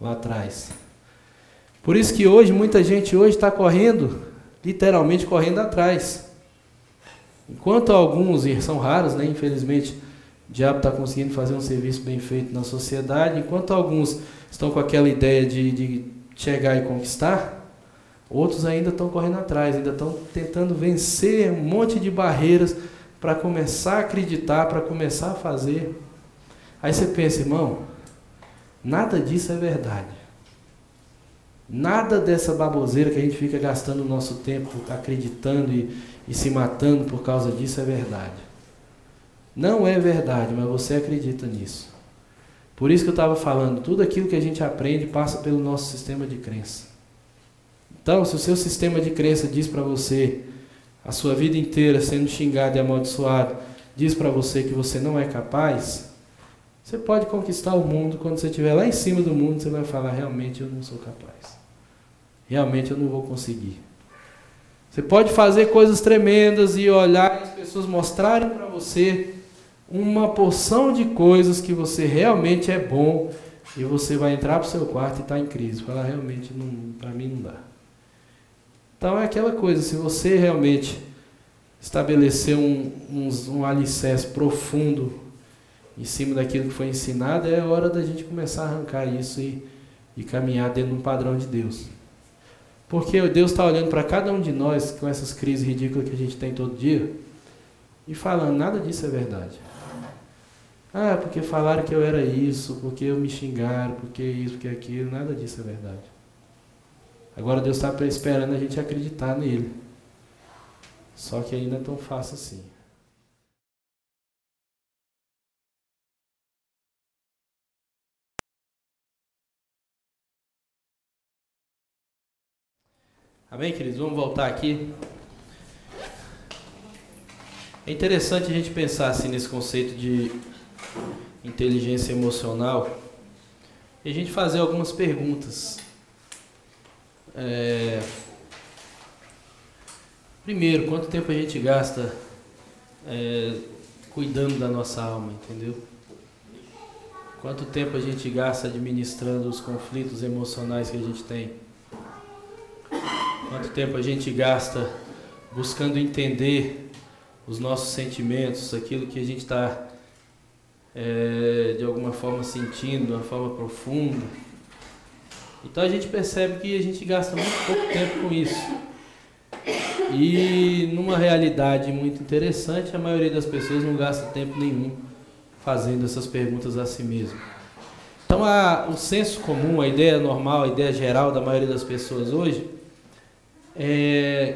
lá atrás. Por isso que hoje, muita gente hoje está correndo, literalmente correndo atrás. Enquanto alguns, e são raros, né, infelizmente, o diabo está conseguindo fazer um serviço bem feito na sociedade, enquanto alguns estão com aquela ideia de chegar e conquistar, outros ainda estão correndo atrás, ainda estão tentando vencer um monte de barreiras para começar a acreditar, para começar a fazer. Aí você pensa, irmão, nada disso é verdade. Nada dessa baboseira que a gente fica gastando o nosso tempo acreditando e se matando por causa disso é verdade. Não é verdade, mas você acredita nisso. Por isso que eu estava falando, tudo aquilo que a gente aprende passa pelo nosso sistema de crença. Então, se o seu sistema de crença diz para você, a sua vida inteira sendo xingado e amaldiçoado, diz para você que você não é capaz, você pode conquistar o mundo. Quando você estiver lá em cima do mundo, você vai falar, realmente eu não sou capaz. Realmente eu não vou conseguir. Você pode fazer coisas tremendas e olhar e as pessoas mostrarem para você uma porção de coisas que você realmente é bom e você vai entrar para o seu quarto e estar em crise. Falar, realmente, para mim não dá. Então é aquela coisa, se você realmente estabelecer um alicerce profundo em cima daquilo que foi ensinado, é hora da gente começar a arrancar isso e caminhar dentro de um padrão de Deus. Porque Deus está olhando para cada um de nós com essas crises ridículas que a gente tem todo dia e falando, nada disso é verdade. Ah, porque falaram que eu era isso, porque eu me xingaram, porque isso, porque aquilo, nada disso é verdade. Agora Deus está esperando a gente acreditar nele. Só que ainda é tão fácil assim. Amém, queridos? Vamos voltar aqui. É interessante a gente pensar assim nesse conceito de inteligência emocional e a gente fazer algumas perguntas. Primeiro, quanto tempo a gente gasta cuidando da nossa alma, entendeu? Quanto tempo a gente gasta administrando os conflitos emocionais que a gente tem? quanto tempo a gente gasta buscando entender os nossos sentimentos, aquilo que a gente está de alguma forma sentindo, de uma forma profunda. Então a gente percebe que a gente gasta muito pouco tempo com isso. E numa realidade muito interessante, a maioria das pessoas não gasta tempo nenhum fazendo essas perguntas a si mesmo. Então o senso comum, a ideia normal, a ideia geral da maioria das pessoas hoje,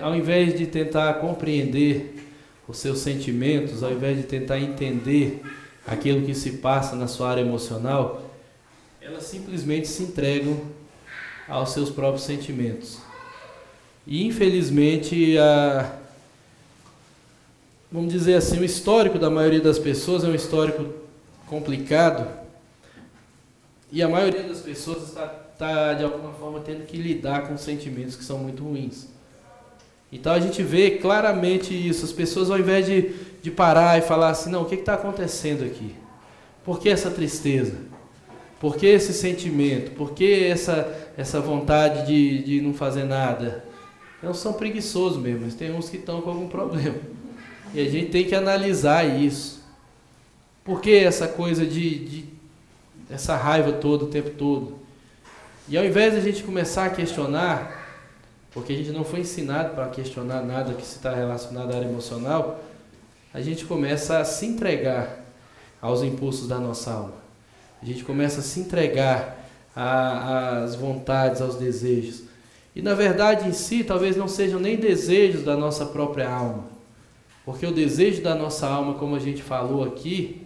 ao invés de tentar compreender os seus sentimentos, ao invés de tentar entender aquilo que se passa na sua área emocional, elas simplesmente se entregam aos seus próprios sentimentos. E infelizmente, vamos dizer assim, o histórico da maioria das pessoas é um histórico complicado, e a maioria das pessoas está de alguma forma tendo que lidar com sentimentos que são muito ruins. Então a gente vê claramente isso. As pessoas, ao invés de parar e falar assim, não, o que está acontecendo aqui? Por que essa tristeza? Por que esse sentimento? Por que essa vontade de não fazer nada? Não são preguiçosos mesmo, mas tem uns que estão com algum problema. E a gente tem que analisar isso. Por que essa coisa essa raiva todo o tempo todo? E ao invés de a gente começar a questionar, porque a gente não foi ensinado para questionar nada que se está relacionado à área emocional, a gente começa a se entregar aos impulsos da nossa alma. A gente começa a se entregar às vontades, aos desejos. E na verdade em si, talvez não sejam nem desejos da nossa própria alma. Porque o desejo da nossa alma, como a gente falou aqui,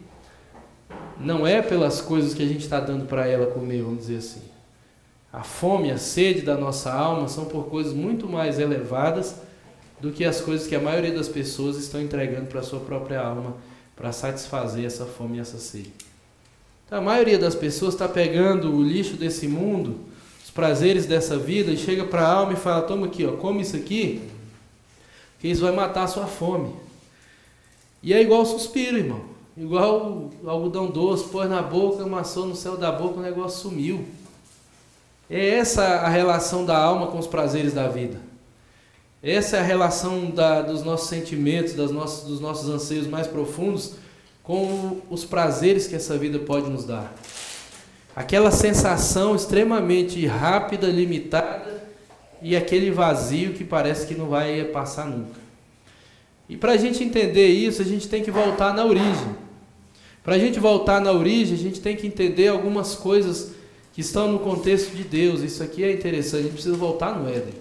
não é pelas coisas que a gente está dando para ela comer, vamos dizer assim. A fome, a sede da nossa alma são por coisas muito mais elevadas do que as coisas que a maioria das pessoas estão entregando para a sua própria alma para satisfazer essa fome e essa sede. Então, a maioria das pessoas está pegando o lixo desse mundo, os prazeres dessa vida, e chega para a alma e fala, toma aqui, ó, come isso aqui, que isso vai matar a sua fome. E é igual o suspiro, irmão. Igual o algodão doce, pôs na boca, amassou no céu da boca, o negócio sumiu. É essa a relação da alma com os prazeres da vida. Essa é a relação dos nossos sentimentos, dos nossos anseios mais profundos com os prazeres que essa vida pode nos dar. Aquela sensação extremamente rápida, limitada, e aquele vazio que parece que não vai passar nunca. E para a gente entender isso, a gente tem que voltar na origem. Para a gente voltar na origem, a gente tem que entender algumas coisas que estão no contexto de Deus. Isso aqui é interessante, a gente precisa voltar no Éden.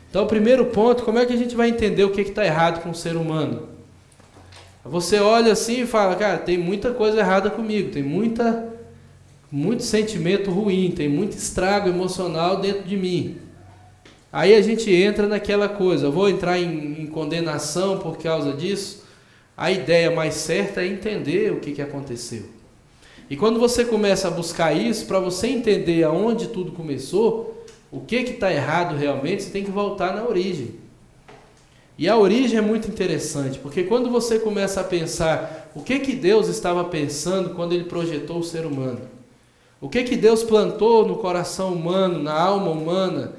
Então, o primeiro ponto, como é que a gente vai entender o que está errado com o ser humano? Você olha assim e fala, cara, tem muita coisa errada comigo, tem muito sentimento ruim, tem muito estrago emocional dentro de mim. Aí a gente entra naquela coisa, eu vou entrar em condenação por causa disso. A ideia mais certa é entender o que aconteceu. E quando você começa a buscar isso, para você entender aonde tudo começou, o que está errado realmente, você tem que voltar na origem. E a origem é muito interessante, porque quando você começa a pensar o que Deus estava pensando quando Ele projetou o ser humano, o que Deus plantou no coração humano, na alma humana,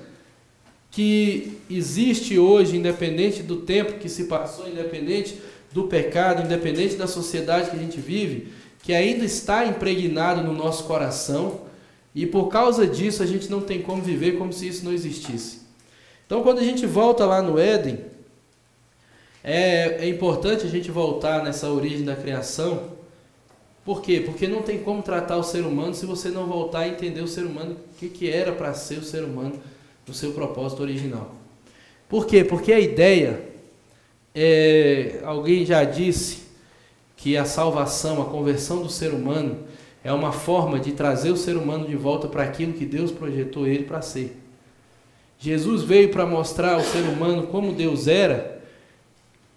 que existe hoje, independente do tempo que se passou, independente do pecado, independente da sociedade que a gente vive, que ainda está impregnado no nosso coração, e por causa disso a gente não tem como viver como se isso não existisse. Então, quando a gente volta lá no Éden, é importante a gente voltar nessa origem da criação. Por quê? Porque não tem como tratar o ser humano se você não voltar a entender o ser humano, o que era para ser o ser humano no seu propósito original. Por quê? Porque a ideia, alguém já disse que a salvação, a conversão do ser humano é uma forma de trazer o ser humano de volta para aquilo que Deus projetou ele para ser. Jesus veio para mostrar ao ser humano como Deus era,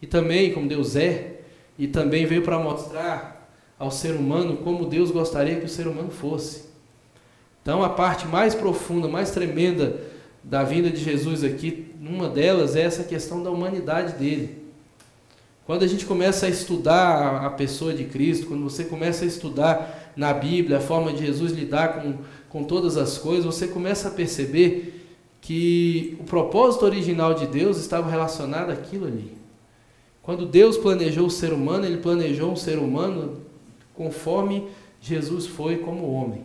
e também como Deus é, e também veio para mostrar ao ser humano como Deus gostaria que o ser humano fosse. Então a parte mais profunda, mais tremenda da vinda de Jesus aqui, uma delas é essa questão da humanidade dele. Quando a gente começa a estudar a pessoa de Cristo, quando você começa a estudar na Bíblia a forma de Jesus lidar com todas as coisas, você começa a perceber que o propósito original de Deus estava relacionado àquilo ali. Quando Deus planejou o ser humano, Ele planejou um ser humano conforme Jesus foi como homem.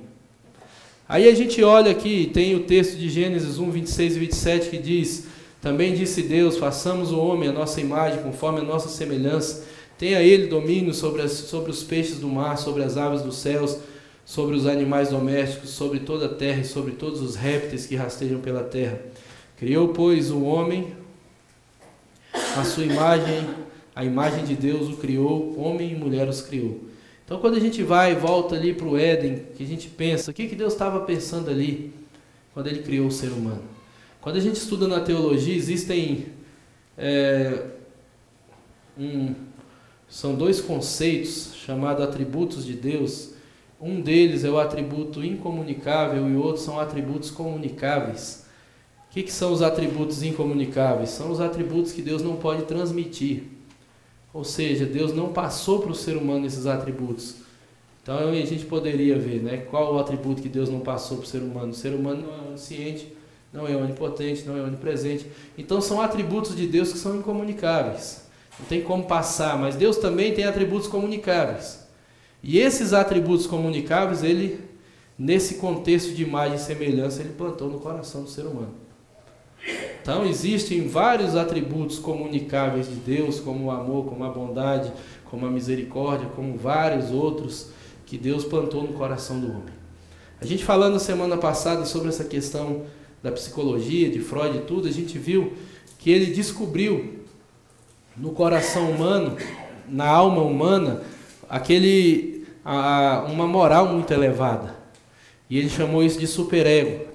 Aí a gente olha aqui, tem o texto de Gênesis 1, 26 e 27 que diz: também disse Deus, façamos o homem à nossa imagem, conforme a nossa semelhança. Tenha ele domínio sobre os peixes do mar, sobre as aves dos céus, sobre os animais domésticos, sobre toda a terra e sobre todos os répteis que rastejam pela terra. Criou, pois, o homem, a sua imagem, a imagem de Deus o criou, homem e mulher os criou. Então, quando a gente vai e volta ali para o Éden, que a gente pensa, o que Deus estava pensando ali quando Ele criou o ser humano? Quando a gente estuda na teologia, existem são dois conceitos chamados atributos de Deus. Um deles é o atributo incomunicável e o outro são atributos comunicáveis. O que são os atributos incomunicáveis? São os atributos que Deus não pode transmitir. Ou seja, Deus não passou para o ser humano esses atributos. Então a gente poderia ver, né, qual o atributo que Deus não passou para o ser humano. O ser humano não é onisciente, não é onipotente, não é onipresente. Então são atributos de Deus que são incomunicáveis. Não tem como passar, mas Deus também tem atributos comunicáveis. E esses atributos comunicáveis, Ele, nesse contexto de imagem e semelhança, Ele plantou no coração do ser humano. Então existem vários atributos comunicáveis de Deus, como o amor, como a bondade, como a misericórdia, como vários outros que Deus plantou no coração do homem. A gente falando semana passada sobre essa questão da psicologia, de Freud e tudo, a gente viu que ele descobriu no coração humano, na alma humana, uma moral muito elevada. E ele chamou isso de superego.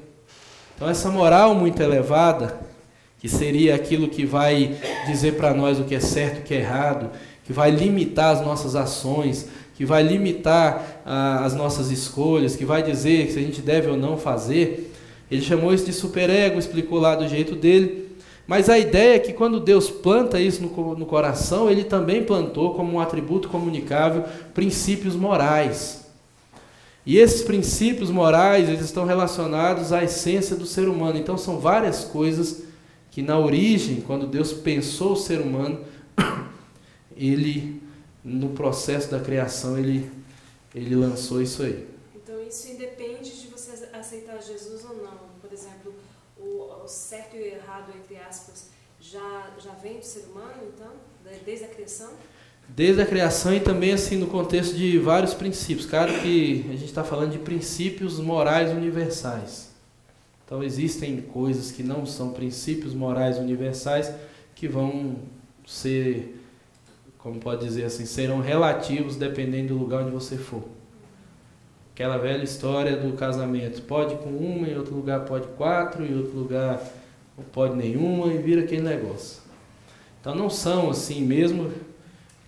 Então essa moral muito elevada, que seria aquilo que vai dizer para nós o que é certo e o que é errado, que vai limitar as nossas ações, que vai limitar as nossas escolhas, que vai dizer se a gente deve ou não fazer, ele chamou isso de superego, explicou lá do jeito dele. Mas a ideia é que quando Deus planta isso no coração, Ele também plantou como um atributo comunicável princípios morais. E esses princípios morais, eles estão relacionados à essência do ser humano. Então são várias coisas que na origem, quando Deus pensou o ser humano, Ele, no processo da criação, Ele lançou isso aí. Então isso independe de você aceitar Jesus ou não. Por exemplo, o certo e o errado, entre aspas, já vem do ser humano, então, desde a criação? Desde a criação e também assim no contexto de vários princípios. Claro que a gente está falando de princípios morais universais. Então existem coisas que não são princípios morais universais que vão ser, como pode dizer assim, serão relativos dependendo do lugar onde você for. Aquela velha história do casamento. Pode com uma, em outro lugar pode 4, em outro lugar não pode nenhuma, e vira aquele negócio. Então não são assim mesmo,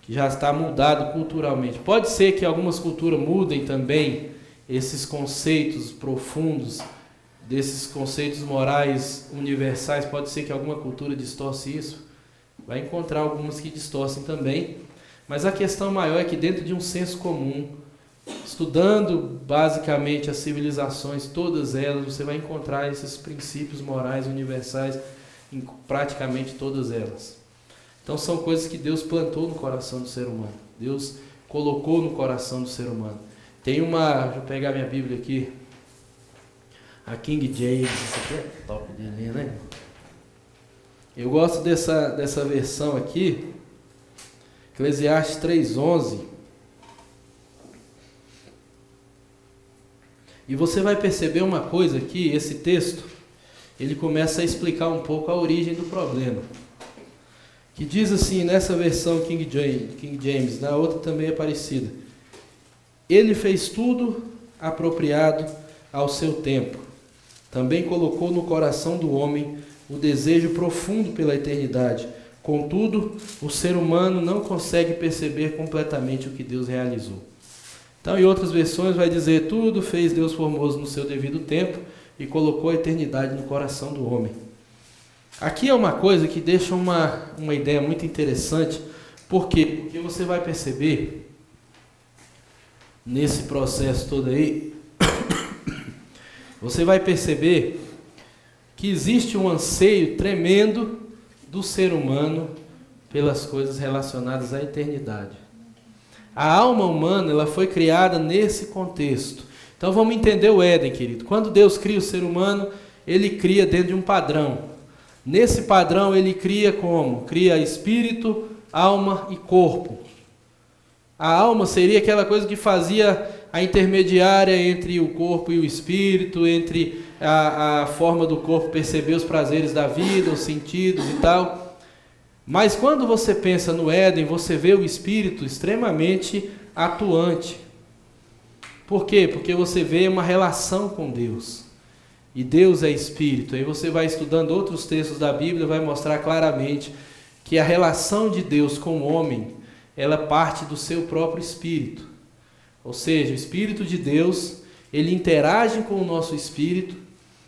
que já está mudado culturalmente. Pode ser que algumas culturas mudem também esses conceitos profundos, desses conceitos morais universais. Pode ser que alguma cultura distorce isso. Vai encontrar algumas que distorcem também. Mas a questão maior é que dentro de um senso comum, estudando basicamente as civilizações, todas elas, você vai encontrar esses princípios morais universais em praticamente todas elas. Então são coisas que Deus plantou no coração do ser humano. Deus colocou no coração do ser humano. Tem uma, deixa eu pegar minha Bíblia aqui, a King James, isso aqui é top de ler, né? Eu gosto dessa versão aqui, Eclesiastes 3:11. E você vai perceber uma coisa aqui, esse texto, ele começa a explicar um pouco a origem do problema. Que diz assim, nessa versão King James, na outra também é parecida. Ele fez tudo apropriado ao seu tempo. Também colocou no coração do homem o desejo profundo pela eternidade. Contudo, o ser humano não consegue perceber completamente o que Deus realizou. Então, em outras versões vai dizer, tudo fez Deus formoso no seu devido tempo e colocou a eternidade no coração do homem. Aqui é uma coisa que deixa uma ideia muito interessante. Por quê? Porque você vai perceber, nesse processo todo aí, você vai perceber que existe um anseio tremendo do ser humano pelas coisas relacionadas à eternidade. A alma humana, ela foi criada nesse contexto. Então vamos entender o Éden, querido. Quando Deus cria o ser humano, Ele cria dentro de um padrão. Nesse padrão Ele cria como? Cria espírito, alma e corpo. A alma seria aquela coisa que fazia a intermediária entre o corpo e o espírito, entre a forma do corpo perceber os prazeres da vida, os sentidos e tal. Mas quando você pensa no Éden, você vê o espírito extremamente atuante. Por quê? Porque você vê uma relação com Deus. E Deus é espírito. Aí você vai estudando outros textos da Bíblia, vai mostrar claramente que a relação de Deus com o homem, ela parte do seu próprio espírito. Ou seja, o Espírito de Deus, ele interage com o nosso espírito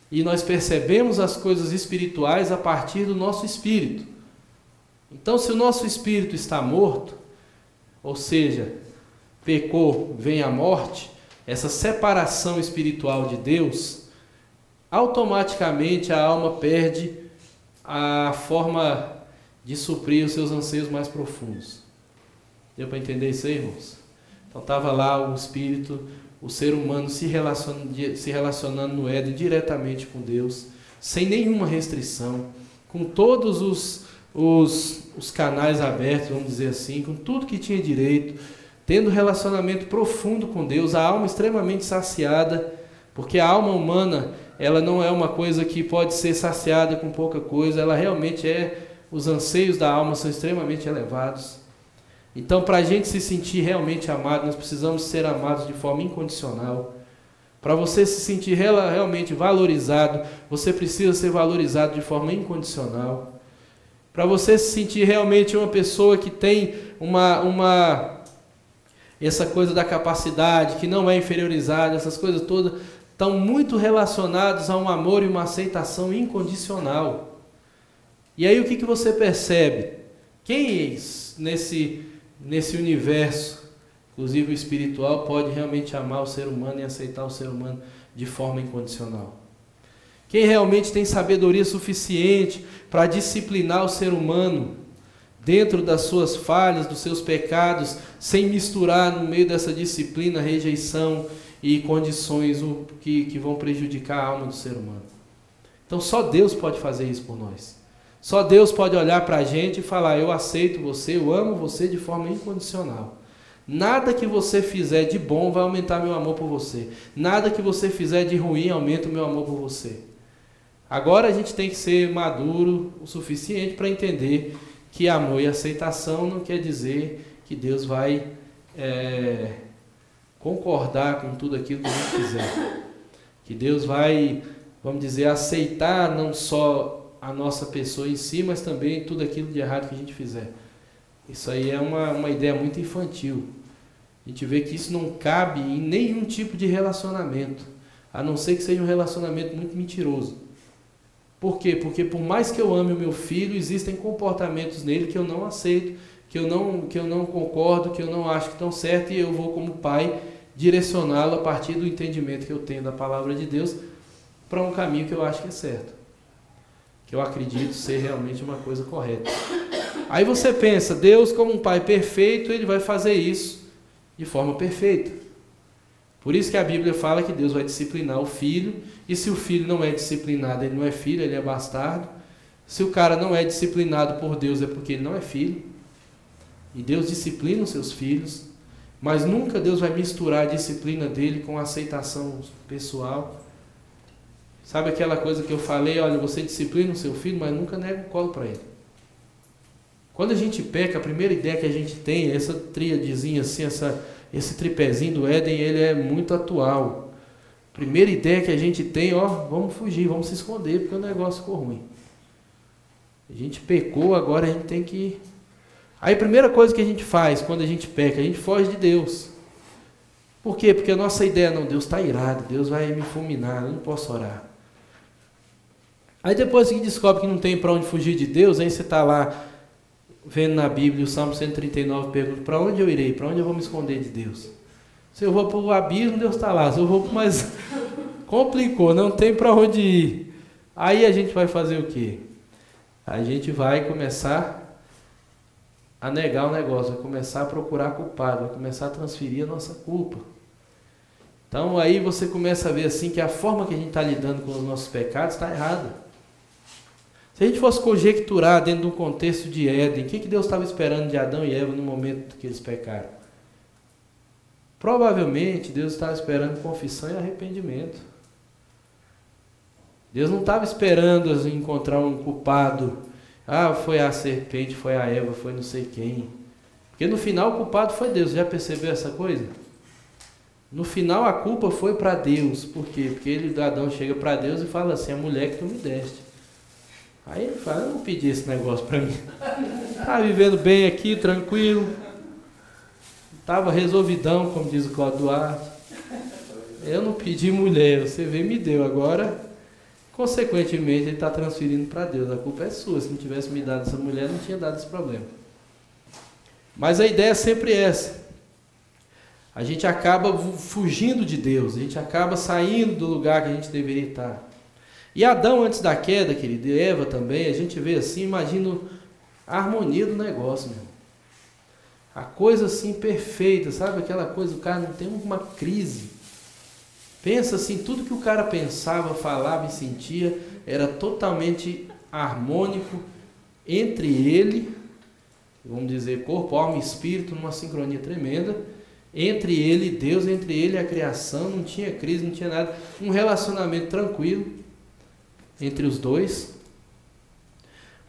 e nós percebemos as coisas espirituais a partir do nosso espírito. Então, se o nosso espírito está morto, ou seja, pecou, vem a morte, essa separação espiritual de Deus, automaticamente a alma perde a forma de suprir os seus anseios mais profundos. Deu para entender isso aí, irmãos? Então estava lá o espírito, o ser humano se relacionando no Éden diretamente com Deus, sem nenhuma restrição, com todos os canais abertos, vamos dizer assim, com tudo que tinha direito, tendo relacionamento profundo com Deus, a alma extremamente saciada, porque a alma humana, ela não é uma coisa que pode ser saciada com pouca coisa, ela realmente os anseios da alma são extremamente elevados. Então, para a gente se sentir realmente amado, nós precisamos ser amados de forma incondicional. Para você se sentir realmente valorizado, você precisa ser valorizado de forma incondicional. Para você se sentir realmente uma pessoa que tem essa coisa da capacidade, que não é inferiorizada, essas coisas todas estão muito relacionadas a um amor e uma aceitação incondicional. E aí o que você percebe? Quem nesse universo, inclusive o espiritual, pode realmente amar o ser humano e aceitar o ser humano de forma incondicional? Quem realmente tem sabedoria suficiente para disciplinar o ser humano dentro das suas falhas, dos seus pecados, sem misturar no meio dessa disciplina rejeição e condições que vão prejudicar a alma do ser humano? Então só Deus pode fazer isso por nós. Só Deus pode olhar para a gente e falar: eu aceito você, eu amo você de forma incondicional. Nada que você fizer de bom vai aumentar meu amor por você. Nada que você fizer de ruim aumenta o meu amor por você. Agora a gente tem que ser maduro o suficiente para entender que amor e aceitação não quer dizer que Deus vai concordar com tudo aquilo que a gente fizer. Que Deus vai, vamos dizer, aceitar não só a nossa pessoa em si, mas também tudo aquilo de errado que a gente fizer. Isso aí é uma ideia muito infantil. A gente vê que isso não cabe em nenhum tipo de relacionamento, a não ser que seja um relacionamento muito mentiroso. Por quê? Porque por mais que eu ame o meu filho, existem comportamentos nele que eu não aceito, que eu não concordo, que eu não acho que estão certos, e eu vou, como pai, direcioná-lo a partir do entendimento que eu tenho da palavra de Deus para um caminho que eu acho que é certo, que eu acredito ser realmente uma coisa correta. Aí você pensa, Deus como um pai perfeito, ele vai fazer isso de forma perfeita. Por isso que a Bíblia fala que Deus vai disciplinar o filho, e se o filho não é disciplinado, ele não é filho, ele é bastardo. Se o cara não é disciplinado por Deus, é porque ele não é filho. E Deus disciplina os seus filhos, mas nunca Deus vai misturar a disciplina dele com a aceitação pessoal. Sabe aquela coisa que eu falei, olha, você disciplina o seu filho, mas nunca nega o colo para ele. Quando a gente peca, a primeira ideia que a gente tem, essa tríadezinha assim, esse tripézinho do Éden, ele é muito atual. Primeira ideia que a gente tem, vamos fugir, vamos se esconder, porque o negócio ficou ruim. A gente pecou, agora a gente tem que... Aí a primeira coisa que a gente faz quando a gente peca, a gente foge de Deus. Por quê? Porque a nossa ideia, não, Deus está irado, Deus vai me fulminar, eu não posso orar. Aí depois que descobre que não tem para onde fugir de Deus, aí você está lá vendo na Bíblia, o Salmo 139 pergunta, para onde eu irei? Para onde eu vou me esconder de Deus? Se eu vou para o abismo, Deus está lá. Se eu vou para mais... Complicou, não tem para onde ir. Aí a gente vai fazer o quê? A gente vai começar a negar o negócio, vai começar a procurar culpado, vai começar a transferir a nossa culpa. Então aí você começa a ver assim que a forma que a gente está lidando com os nossos pecados está errada. Se a gente fosse conjecturar dentro de um contexto de Éden, o que Deus estava esperando de Adão e Eva no momento que eles pecaram? Provavelmente Deus estava esperando confissão e arrependimento. Deus não estava esperando encontrar um culpado. Ah, foi a serpente, foi a Eva, foi não sei quem. Porque no final o culpado foi Deus. Já percebeu essa coisa? No final a culpa foi para Deus. Por quê? Porque Adão chega para Deus e fala assim, a mulher que tu me deste. Aí ele fala, eu não pedi esse negócio para mim. Estava vivendo bem aqui, tranquilo. Estava resolvidão, como diz o Cláudio Duarte. Eu não pedi mulher, você veio e me deu. Agora, consequentemente, ele está transferindo para Deus. A culpa é sua. Se não tivesse me dado essa mulher, não tinha dado esse problema. Mas a ideia é sempre essa. A gente acaba fugindo de Deus. A gente acaba saindo do lugar que a gente deveria estar. E Adão, antes da queda, querido, e Eva também, a gente vê assim, imagina a harmonia do negócio, meu. A coisa assim perfeita, sabe? Aquela coisa, o cara não tem uma crise. Pensa assim, tudo que o cara pensava, falava e sentia era totalmente harmônico entre ele, vamos dizer, corpo, alma e espírito, numa sincronia tremenda, entre ele e Deus, entre ele e a criação, não tinha crise, não tinha nada, um relacionamento tranquilo entre os dois.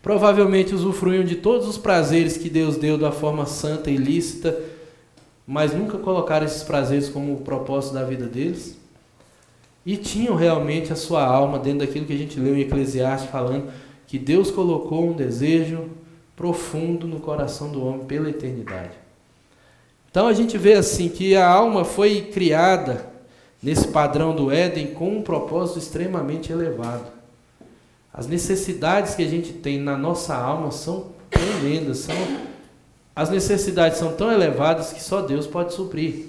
Provavelmente usufruíam de todos os prazeres que Deus deu da forma santa e lícita, mas nunca colocaram esses prazeres como o propósito da vida deles. E tinham realmente a sua alma dentro daquilo que a gente leu em Eclesiastes, falando que Deus colocou um desejo profundo no coração do homem pela eternidade. Então a gente vê assim que a alma foi criada nesse padrão do Éden com um propósito extremamente elevado. As necessidades que a gente tem na nossa alma são tremendas, as necessidades são tão elevadas que só Deus pode suprir.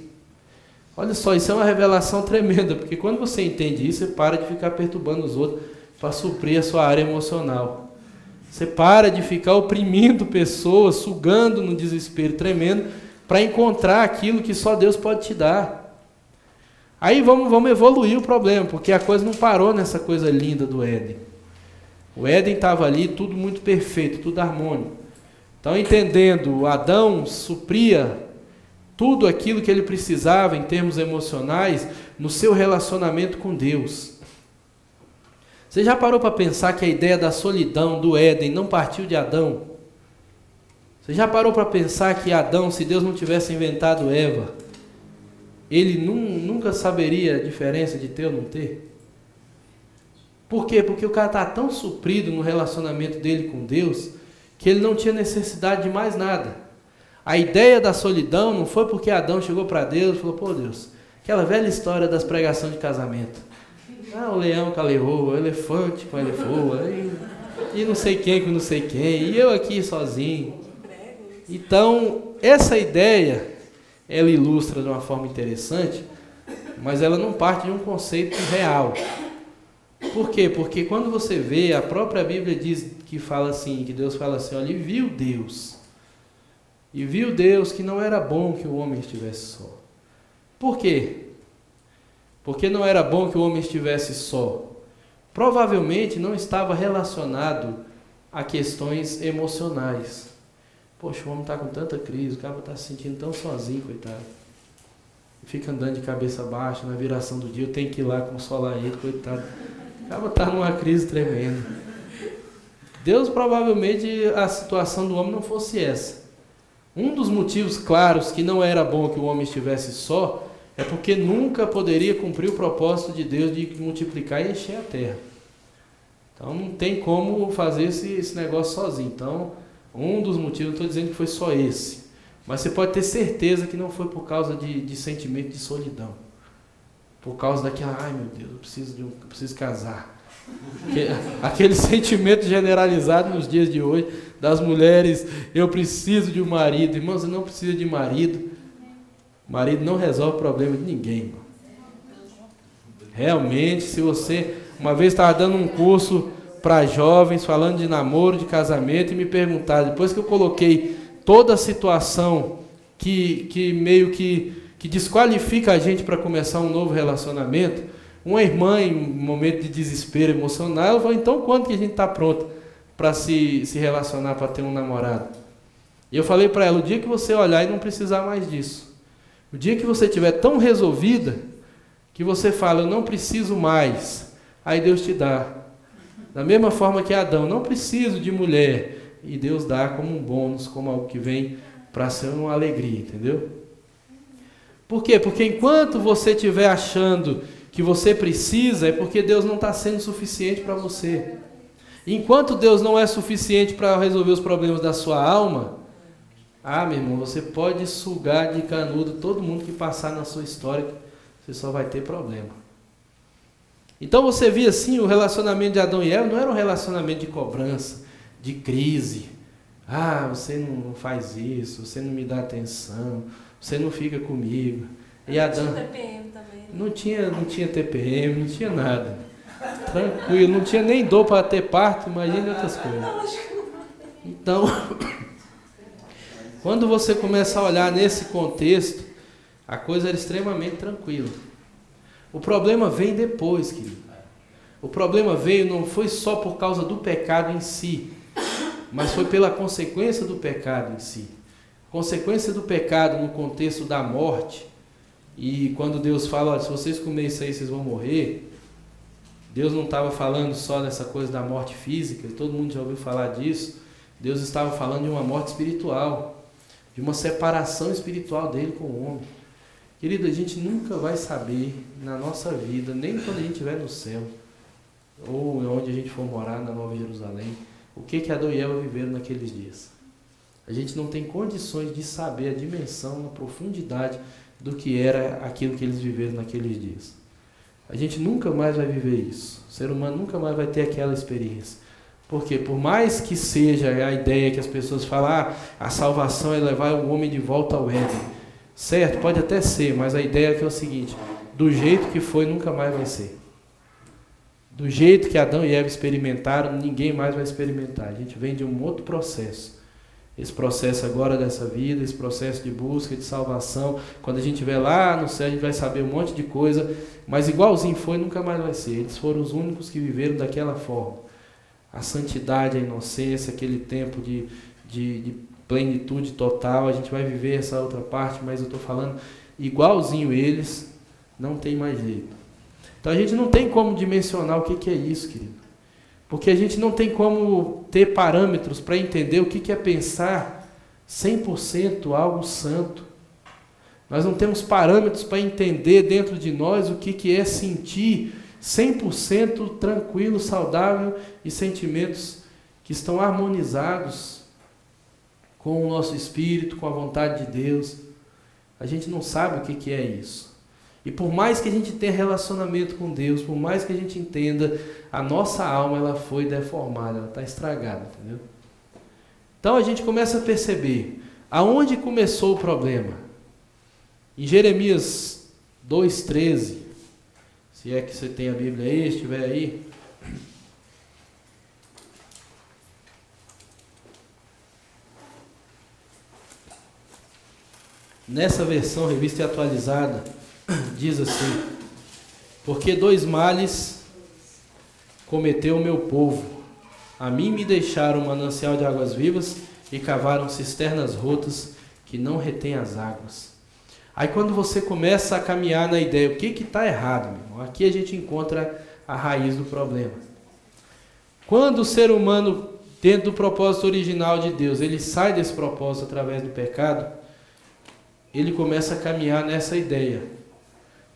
Olha só, isso é uma revelação tremenda, porque quando você entende isso, você para de ficar perturbando os outros para suprir a sua área emocional. Você para de ficar oprimindo pessoas, sugando no desespero tremendo, para encontrar aquilo que só Deus pode te dar. Aí vamos evoluir o problema, porque a coisa não parou nessa coisa linda do Éden. O Éden estava ali, tudo muito perfeito, tudo harmônico. Então, entendendo, Adão supria tudo aquilo que ele precisava em termos emocionais no seu relacionamento com Deus. Você já parou para pensar que a ideia da solidão do Éden não partiu de Adão? Você já parou para pensar que Adão, se Deus não tivesse inventado Eva, ele nunca saberia a diferença de ter ou não ter? Por quê? Porque o cara está tão suprido no relacionamento dele com Deus, que ele não tinha necessidade de mais nada. A ideia da solidão não foi porque Adão chegou para Deus e falou, pô Deus, aquela velha história das pregações de casamento. Ah, o leão com a leoa, o elefante com a elefoa, e não sei quem com não sei quem, e eu aqui sozinho. Então, essa ideia, ela ilustra de uma forma interessante, mas ela não parte de um conceito real. Por quê? Porque quando você vê, a própria Bíblia diz que fala assim, que Deus fala assim, olha, e viu Deus que não era bom que o homem estivesse só. Por quê? Porque não era bom que o homem estivesse só. Provavelmente não estava relacionado a questões emocionais. Poxa, o homem está com tanta crise, o cara está se sentindo tão sozinho, coitado. Fica andando de cabeça baixa, na viração do dia, eu tenho que ir lá consolar ele, coitado. O cara está numa crise tremenda. Deus, provavelmente, a situação do homem não fosse essa. Um dos motivos claros que não era bom que o homem estivesse só, é porque nunca poderia cumprir o propósito de Deus de multiplicar e encher a terra. Então não tem como fazer esse negócio sozinho. Então, um dos motivos, não estou dizendo que foi só esse, mas você pode ter certeza que não foi por causa de sentimento de solidão. Por causa daquela, ai meu Deus, eu preciso casar. Aquele sentimento generalizado nos dias de hoje, das mulheres, eu preciso de um marido. Irmão, você não precisa de marido. Marido não resolve o problema de ninguém, irmão. Realmente, se você Uma vez estava dando um curso para jovens, falando de namoro, de casamento, e me perguntaram, depois que eu coloquei toda a situação que meio que desqualifica a gente para começar um novo relacionamento, uma irmã, em um momento de desespero emocional, ela falou, então quando que a gente está pronto para se relacionar, para ter um namorado? E eu falei para ela, o dia que você olhar e não precisar mais disso, o dia que você estiver tão resolvida, que você fala, eu não preciso mais, aí Deus te dá. Da mesma forma que Adão, não preciso de mulher, e Deus dá como um bônus, como algo que vem para ser uma alegria, entendeu? Por quê? Porque enquanto você estiver achando que você precisa, é porque Deus não está sendo suficiente para você. Enquanto Deus não é suficiente para resolver os problemas da sua alma, meu irmão, você pode sugar de canudo todo mundo que passar na sua história, você só vai ter problema. Então você via assim, o relacionamento de Adão e Eva não era um relacionamento de cobrança, de crise. Você não faz isso, você não me dá atenção, você não fica comigo. E Adão, não tinha TPM também. Não tinha TPM, não tinha nada. Tranquilo, não tinha nem dor para ter parto, imagine outras coisas. Então, quando você começa a olhar nesse contexto, a coisa era extremamente tranquila. O problema vem depois, querido. O problema veio não foi só por causa do pecado em si, mas foi pela consequência do pecado em si. Consequência do pecado no contexto da morte. E quando Deus fala, se vocês comerem isso aí, vocês vão morrer. Deus não estava falando só dessa coisa da morte física, todo mundo já ouviu falar disso. Deus estava falando de uma morte espiritual, de uma separação espiritual dele com o homem. Querido, a gente nunca vai saber na nossa vida, nem quando a gente estiver no céu, ou onde a gente for morar, na Nova Jerusalém, o que Adão e Eva viveram naqueles dias. A gente não tem condições de saber a dimensão, a profundidade do que era aquilo que eles viveram naqueles dias. A gente nunca mais vai viver isso. O ser humano nunca mais vai ter aquela experiência. Porque por mais que seja a ideia que as pessoas falam, a salvação é levar o homem de volta ao Éden. Certo, pode até ser, mas a ideia é que é o seguinte, do jeito que foi, nunca mais vai ser. Do jeito que Adão e Eva experimentaram, ninguém mais vai experimentar. A gente vem de um outro processo. Esse processo agora dessa vida, esse processo de busca, de salvação, quando a gente estiver lá no céu, a gente vai saber um monte de coisa, mas igualzinho foi, nunca mais vai ser. Eles foram os únicos que viveram daquela forma. A santidade, a inocência, aquele tempo de plenitude total, a gente vai viver essa outra parte, mas eu estou falando, igualzinho eles, não tem mais jeito. Então a gente não tem como dimensionar o que é isso, querido. Porque a gente não tem como ter parâmetros para entender o que é pensar 100% algo santo. Nós não temos parâmetros para entender dentro de nós o que é sentir 100% tranquilo, saudável e sentimentos que estão harmonizados com o nosso espírito, com a vontade de Deus. A gente não sabe o que é isso. E por mais que a gente tenha relacionamento com Deus, por mais que a gente entenda, a nossa alma ela foi deformada, ela está estragada, entendeu? Então a gente começa a perceber aonde começou o problema. Em Jeremias 2,13, se é que você tem a Bíblia aí, se estiver aí. Nessa versão, revista e atualizada, diz assim: porque 2 males cometeu o meu povo, a mim me deixaram um manancial de águas vivas e cavaram cisternas rotas que não retêm as águas. Aí quando você começa a caminhar na ideia, o que está errado, meu irmão? Aqui a gente encontra a raiz do problema. Quando o ser humano, dentro do propósito original de Deus, ele sai desse propósito através do pecado, ele começa a caminhar nessa ideia.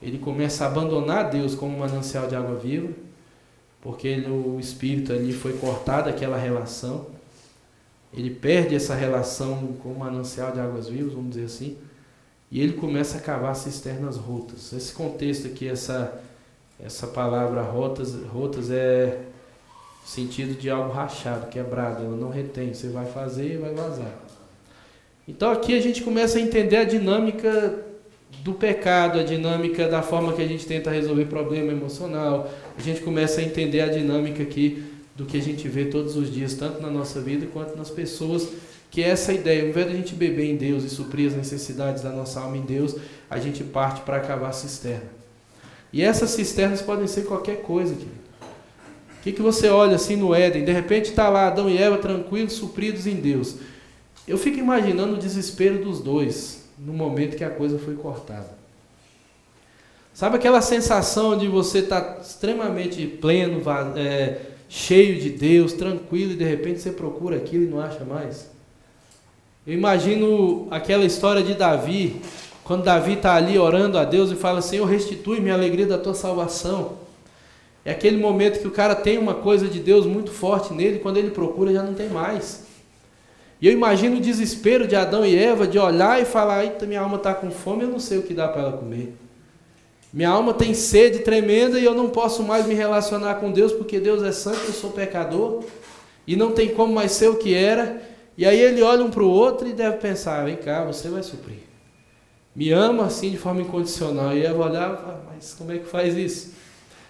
Ele começa a abandonar Deus como manancial de água viva, porque o espírito ali foi cortado, aquela relação. Ele perde essa relação com o manancial de águas vivas, vamos dizer assim, e ele começa a cavar cisternas rotas. Esse contexto aqui, essa palavra rotas é sentido de algo rachado, quebrado, ela não retém, você vai fazer e vai vazar. Então aqui a gente começa a entender a dinâmica do pecado, a dinâmica da forma que a gente tenta resolver problema emocional, a gente começa a entender a dinâmica aqui do que a gente vê todos os dias, tanto na nossa vida quanto nas pessoas, que é essa ideia, ao invés de a gente beber em Deus e suprir as necessidades da nossa alma em Deus, a gente parte para cavar a cisterna. E essas cisternas podem ser qualquer coisa, querido. O que você olha assim no Éden, de repente está lá Adão e Eva tranquilos, supridos em Deus. Eu fico imaginando o desespero dos dois, no momento que a coisa foi cortada. Sabe aquela sensação de você estar extremamente pleno, cheio de Deus, tranquilo, e de repente você procura aquilo e não acha mais? Eu imagino aquela história de Davi, quando Davi está ali orando a Deus e fala: Senhor, restitui-me a alegria da tua salvação. É aquele momento que o cara tem uma coisa de Deus muito forte nele, quando ele procura já não tem mais. E eu imagino o desespero de Adão e Eva de olhar e falar: eita, minha alma está com fome, eu não sei o que dá para ela comer. Minha alma tem sede tremenda e eu não posso mais me relacionar com Deus, porque Deus é santo, eu sou pecador, e não tem como mais ser o que era. E aí ele olha um para o outro e deve pensar: vem cá, você vai suprir. Me ama assim de forma incondicional. E Eva olhava: mas como é que faz isso?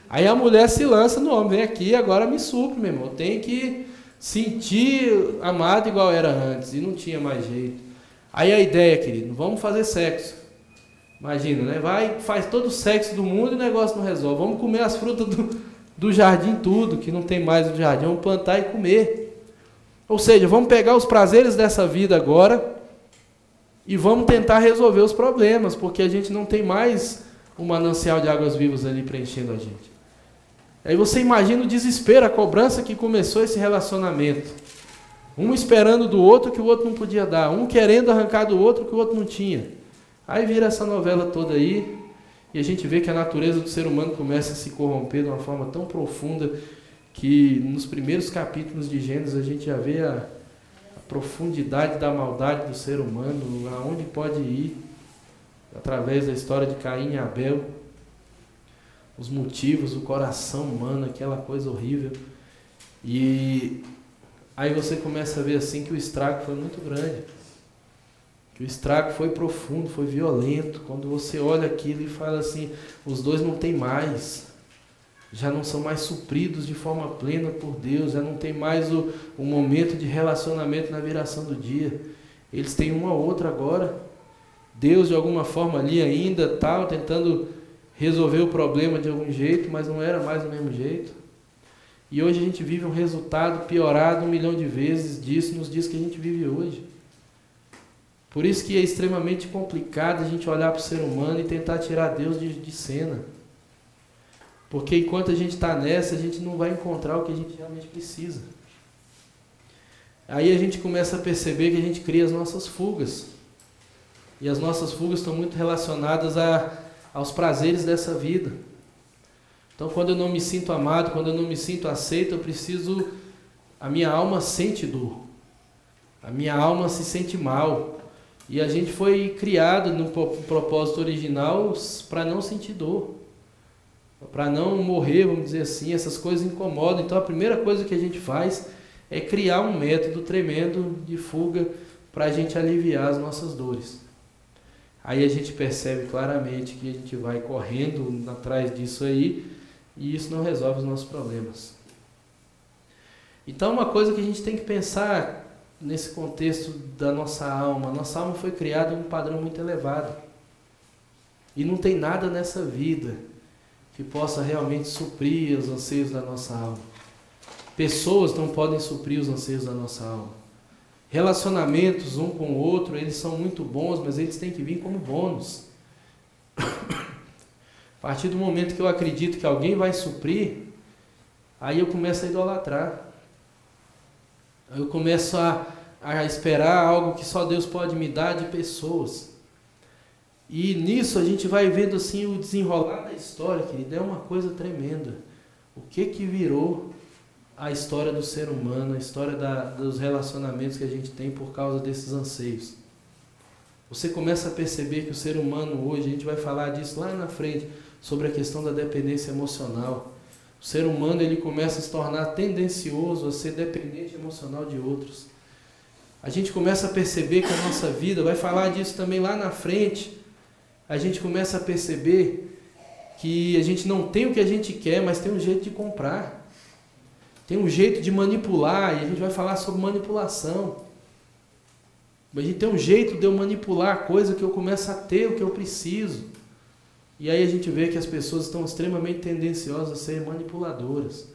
Aí a mulher se lança no homem: vem aqui, agora me supre, meu irmão. Eu tenho que sentir amado igual era antes. E não tinha mais jeito. Aí a ideia, querido, vamos fazer sexo. Imagina, né? Vai, faz todo o sexo do mundo e o negócio não resolve. Vamos comer as frutas do jardim, tudo, que não tem mais no jardim. Vamos plantar e comer. Ou seja, vamos pegar os prazeres dessa vida agora e vamos tentar resolver os problemas, porque a gente não tem mais um manancial de águas vivas ali preenchendo a gente. Aí você imagina o desespero, a cobrança que começou esse relacionamento. Um esperando do outro que o outro não podia dar. Um querendo arrancar do outro que o outro não tinha. Aí vira essa novela toda aí. E a gente vê que a natureza do ser humano começa a se corromper de uma forma tão profunda que nos primeiros capítulos de Gênesis a gente já vê a profundidade da maldade do ser humano, aonde pode ir, através da história de Caim e Abel. Os motivos, o coração humano, aquela coisa horrível. E aí você começa a ver assim que o estrago foi muito grande. Que o estrago foi profundo, foi violento. Quando você olha aquilo e fala assim: os dois não têm mais. Já não são mais supridos de forma plena por Deus. Já não tem mais o momento de relacionamento na viração do dia. Eles têm um ao outro agora. Deus de alguma forma ali ainda tal, tentando resolver o problema de algum jeito, mas não era mais do mesmo jeito. E hoje a gente vive um resultado piorado 1 milhão de vezes disso nos dias que a gente vive hoje. Por isso que é extremamente complicado a gente olhar para o ser humano e tentar tirar Deus de cena. Porque enquanto a gente está nessa, a gente não vai encontrar o que a gente realmente precisa. Aí a gente começa a perceber que a gente cria as nossas fugas. E as nossas fugas estão muito relacionadas aos prazeres dessa vida. Então, quando eu não me sinto amado, quando eu não me sinto aceito, a minha alma sente dor. A minha alma se sente mal. E a gente foi criado no propósito original para não sentir dor. Para não morrer, vamos dizer assim. Essas coisas incomodam. Então, a primeira coisa que a gente faz é criar um método tremendo de fuga para a gente aliviar as nossas dores. Aí a gente percebe claramente que a gente vai correndo atrás disso aí e isso não resolve os nossos problemas. Então, uma coisa que a gente tem que pensar nesse contexto da nossa alma. A nossa alma foi criada em um padrão muito elevado. E não tem nada nessa vida que possa realmente suprir os anseios da nossa alma. Pessoas não podem suprir os anseios da nossa alma. Relacionamentos um com o outro, eles são muito bons, mas eles têm que vir como bônus. A partir do momento que eu acredito que alguém vai suprir, aí eu começo a idolatrar. Eu começo a esperar algo que só Deus pode me dar de pessoas. E nisso a gente vai vendo assim o desenrolar da história, querido, é uma coisa tremenda. O que virou a história do ser humano, a história dos relacionamentos que a gente tem por causa desses anseios. Você começa a perceber que o ser humano hoje, a gente vai falar disso lá na frente, sobre a questão da dependência emocional. O ser humano ele começa a se tornar tendencioso a ser dependente emocional de outros. A gente começa a perceber que a nossa vida, vai falar disso também lá na frente, a gente começa a perceber que a gente não tem o que a gente quer, mas tem um jeito de comprar. Tem um jeito de manipular, e a gente vai falar sobre manipulação. A gente tem um jeito de eu manipular a coisa que eu começo a ter, o que eu preciso. E aí a gente vê que as pessoas estão extremamente tendenciosas a ser manipuladoras,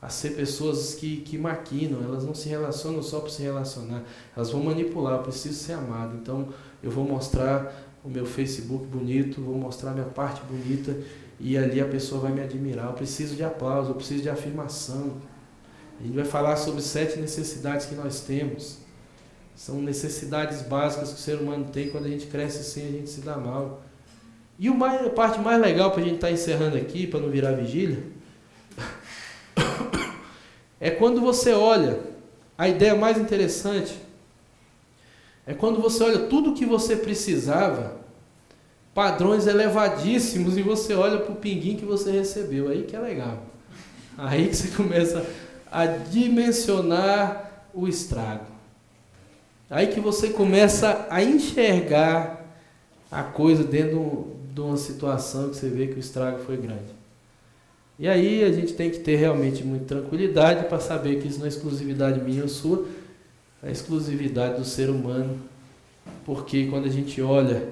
a ser pessoas que maquinam, elas não se relacionam só para se relacionar, elas vão manipular, eu preciso ser amado, então eu vou mostrar o meu Facebook bonito, vou mostrar a minha parte bonita, e ali a pessoa vai me admirar, eu preciso de aplauso, eu preciso de afirmação. A gente vai falar sobre 7 necessidades que nós temos, são necessidades básicas que o ser humano tem. Quando a gente cresce assim, a gente se dá mal. E a parte mais legal para a gente estar encerrando aqui, para não virar vigília, é quando você olha, a ideia mais interessante, é quando você olha tudo o que você precisava, padrões elevadíssimos, e você olha para o pinguim que você recebeu, aí que é legal. Aí que você começa a dimensionar o estrago. Aí que você começa a enxergar a coisa dentro de uma situação que você vê que o estrago foi grande. E aí a gente tem que ter realmente muita tranquilidade para saber que isso não é exclusividade minha ou sua, é exclusividade do ser humano. Porque quando a gente olha,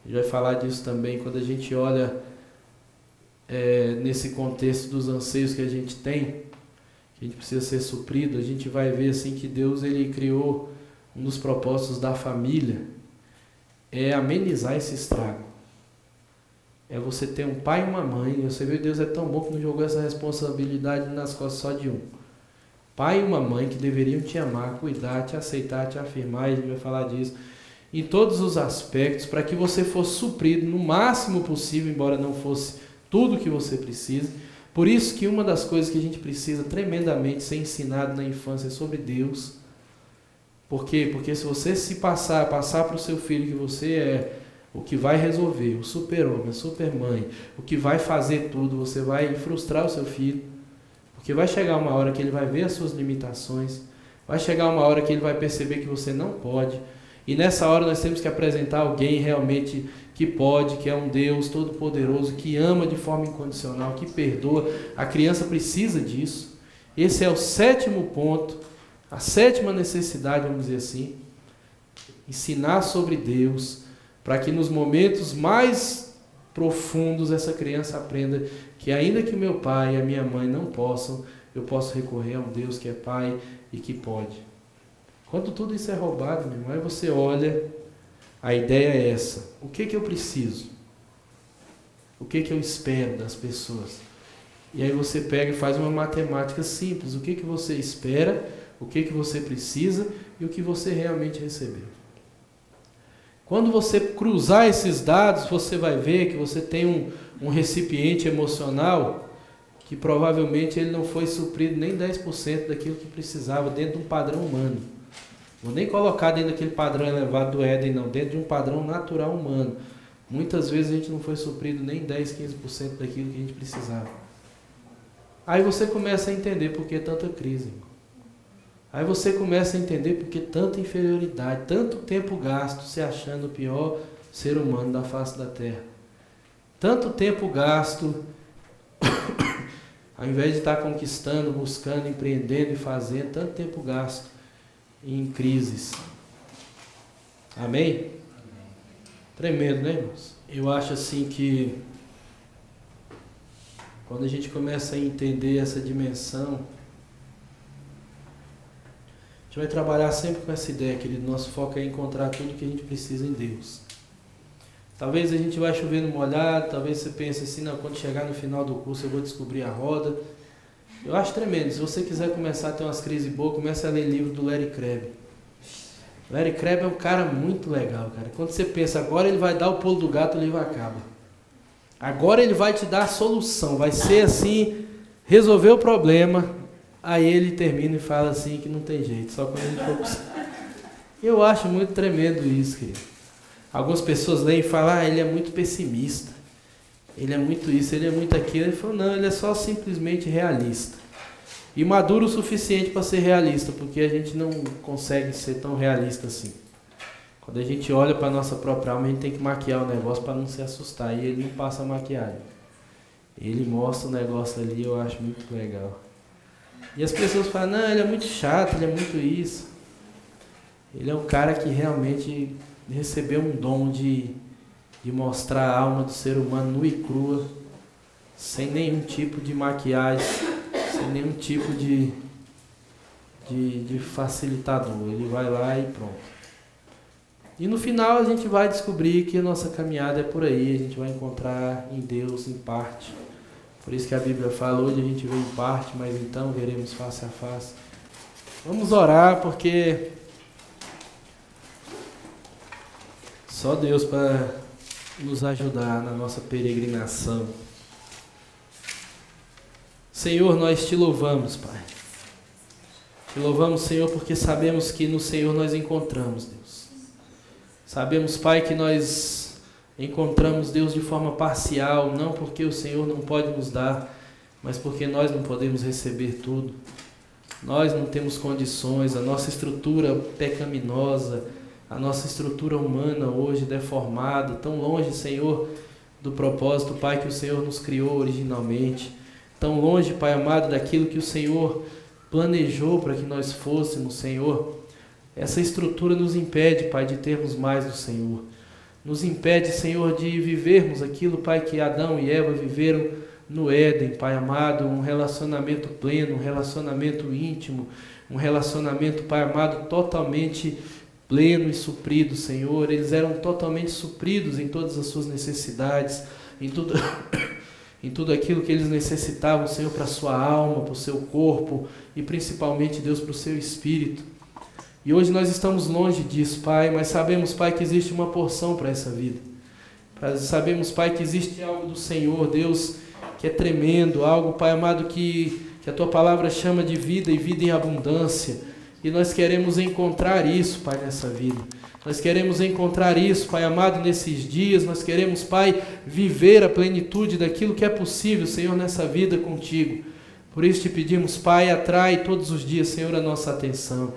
a gente vai falar disso também, quando a gente olha nesse contexto dos anseios que a gente tem, que a gente precisa ser suprido, a gente vai ver assim que Deus ele criou um dos propósitos da família, é amenizar esse estrago. É você ter um pai e uma mãe. Você vê que Deus é tão bom que não jogou essa responsabilidade nas costas só de um. Pai e uma mãe que deveriam te amar, cuidar, te aceitar, te afirmar, e a gente vai falar disso, em todos os aspectos, para que você fosse suprido no máximo possível, embora não fosse tudo o que você precisa. Por isso que uma das coisas que a gente precisa tremendamente ser ensinado na infância é sobre Deus. Por quê? Porque se você passar para o seu filho que você é o que vai resolver, o super-homem, a super-mãe, o que vai fazer tudo, você vai frustrar o seu filho. Porque vai chegar uma hora que ele vai ver as suas limitações, vai chegar uma hora que ele vai perceber que você não pode. E nessa hora nós temos que apresentar alguém realmente que pode, que é um Deus todo-poderoso, que ama de forma incondicional, que perdoa. A criança precisa disso. Esse é o 7º ponto, a 7ª necessidade, vamos dizer assim. Ensinar sobre Deus, para que nos momentos mais profundos essa criança aprenda que ainda que o meu pai e a minha mãe não possam, eu posso recorrer a um Deus que é Pai e que pode. Quando tudo isso é roubado, meu irmão, aí você olha, a ideia é essa. O que eu preciso? O que eu espero das pessoas? E aí você pega e faz uma matemática simples. O que você espera, o que você precisa e o que você realmente recebeu. Quando você cruzar esses dados, você vai ver que você tem um recipiente emocional que provavelmente ele não foi suprido nem 10% daquilo que precisava dentro de um padrão humano. Vou nem colocar dentro daquele padrão elevado do Éden, não, dentro de um padrão natural humano. Muitas vezes a gente não foi suprido nem 10, 15% daquilo que a gente precisava. Aí você começa a entender por que tanta crise, irmão. Aí você começa a entender por que tanta inferioridade, tanto tempo gasto se achando o pior ser humano da face da terra. Tanto tempo gasto, ao invés de estar conquistando, buscando, empreendendo e fazendo, tanto tempo gasto em crises. Amém? Tremendo, né, irmãos? Eu acho assim que quando a gente começa a entender essa dimensão, a gente vai trabalhar sempre com essa ideia, querido. Nosso foco é encontrar tudo que a gente precisa em Deus. Talvez a gente vai chover no molhado, talvez você pense assim, não, quando chegar no final do curso eu vou descobrir a roda. Eu acho tremendo. Se você quiser começar a ter umas crises boas, comece a ler livro do Larry Crabb. Larry Crabb é um cara muito legal, cara. Quando você pensa, agora ele vai dar o pulo do gato, o livro acaba. Agora ele vai te dar a solução, vai ser assim, resolver o problema. Aí ele termina e fala assim que não tem jeito, só quando a gente for possível. Eu acho muito tremendo isso, querido. Algumas pessoas leem e falam, ele é muito pessimista, ele é muito isso, ele é muito aquilo. Ele falou, não, ele é só simplesmente realista. E maduro o suficiente para ser realista, porque a gente não consegue ser tão realista assim. Quando a gente olha para a nossa própria alma, a gente tem que maquiar o negócio para não se assustar. E ele não passa maquiagem. Ele mostra o negócio ali, eu acho muito legal. E as pessoas falam, não, ele é muito chato, ele é muito isso. Ele é um cara que realmente recebeu um dom de mostrar a alma do ser humano nua e crua, sem nenhum tipo de maquiagem, sem nenhum tipo de facilitador. Ele vai lá e pronto. E no final a gente vai descobrir que a nossa caminhada é por aí, a gente vai encontrar em Deus em parte. Por isso que a Bíblia fala, hoje a gente vê em parte, mas então veremos face a face. Vamos orar, porque só Deus para nos ajudar na nossa peregrinação. Senhor, nós te louvamos, Pai. Te louvamos, Senhor, porque sabemos que no Senhor nós encontramos, Deus. Sabemos, Pai, que nós encontramos Deus de forma parcial, não porque o Senhor não pode nos dar, mas porque nós não podemos receber tudo. Nós não temos condições, a nossa estrutura pecaminosa, a nossa estrutura humana hoje deformada, tão longe, Senhor, do propósito, Pai, que o Senhor nos criou originalmente, tão longe, Pai amado, daquilo que o Senhor planejou para que nós fôssemos, Senhor. Essa estrutura nos impede, Pai, de termos mais do Senhor. Nos impede, Senhor, de vivermos aquilo, Pai, que Adão e Eva viveram no Éden, Pai amado, um relacionamento pleno, um relacionamento íntimo, um relacionamento, Pai amado, totalmente pleno e suprido, Senhor. Eles eram totalmente supridos em todas as suas necessidades, em tudo aquilo que eles necessitavam, Senhor, para a sua alma, para o seu corpo e principalmente, Deus, para o seu espírito. E hoje nós estamos longe disso, Pai, mas sabemos, Pai, que existe uma porção para essa vida. Sabemos, Pai, que existe algo do Senhor, Deus, que é tremendo, algo, Pai amado, que a Tua palavra chama de vida e vida em abundância. E nós queremos encontrar isso, Pai, nessa vida. Nós queremos encontrar isso, Pai amado, nesses dias. Nós queremos, Pai, viver a plenitude daquilo que é possível, Senhor, nessa vida contigo. Por isso te pedimos, Pai, atrai todos os dias, Senhor, a nossa atenção.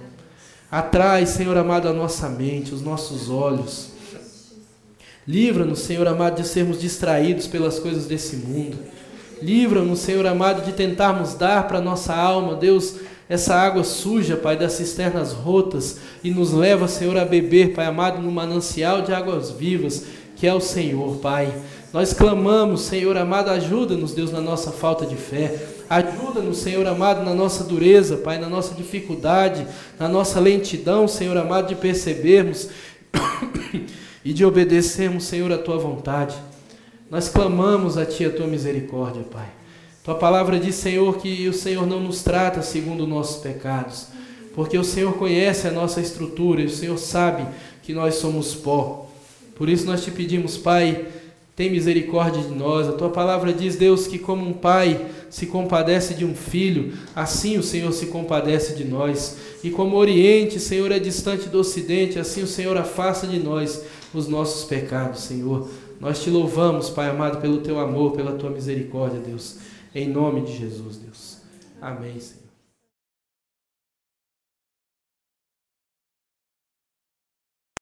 Atrai, Senhor amado, a nossa mente, os nossos olhos. Livra-nos, Senhor amado, de sermos distraídos pelas coisas desse mundo. Livra-nos, Senhor amado, de tentarmos dar para a nossa alma, Deus, essa água suja, Pai, das cisternas rotas, e nos leva, Senhor, a beber, Pai amado, no manancial de águas vivas, que é o Senhor, Pai. Nós clamamos, Senhor amado, ajuda-nos, Deus, na nossa falta de fé. Ajuda-nos, Senhor amado, na nossa dureza, Pai, na nossa dificuldade, na nossa lentidão, Senhor amado, de percebermos e de obedecermos, Senhor, a Tua vontade. Nós clamamos a Ti a Tua misericórdia, Pai. Tua palavra diz, Senhor, que o Senhor não nos trata segundo nossos pecados, porque o Senhor conhece a nossa estrutura e o Senhor sabe que nós somos pó. Por isso nós te pedimos, Pai, tem misericórdia de nós. A Tua palavra diz, Deus, que como um pai se compadece de um filho, assim o Senhor se compadece de nós. E como o Oriente, Senhor, é distante do Ocidente, assim o Senhor afasta de nós os nossos pecados, Senhor. Nós te louvamos, Pai amado, pelo Teu amor, pela Tua misericórdia, Deus. Em nome de Jesus, Deus. Amém, Senhor.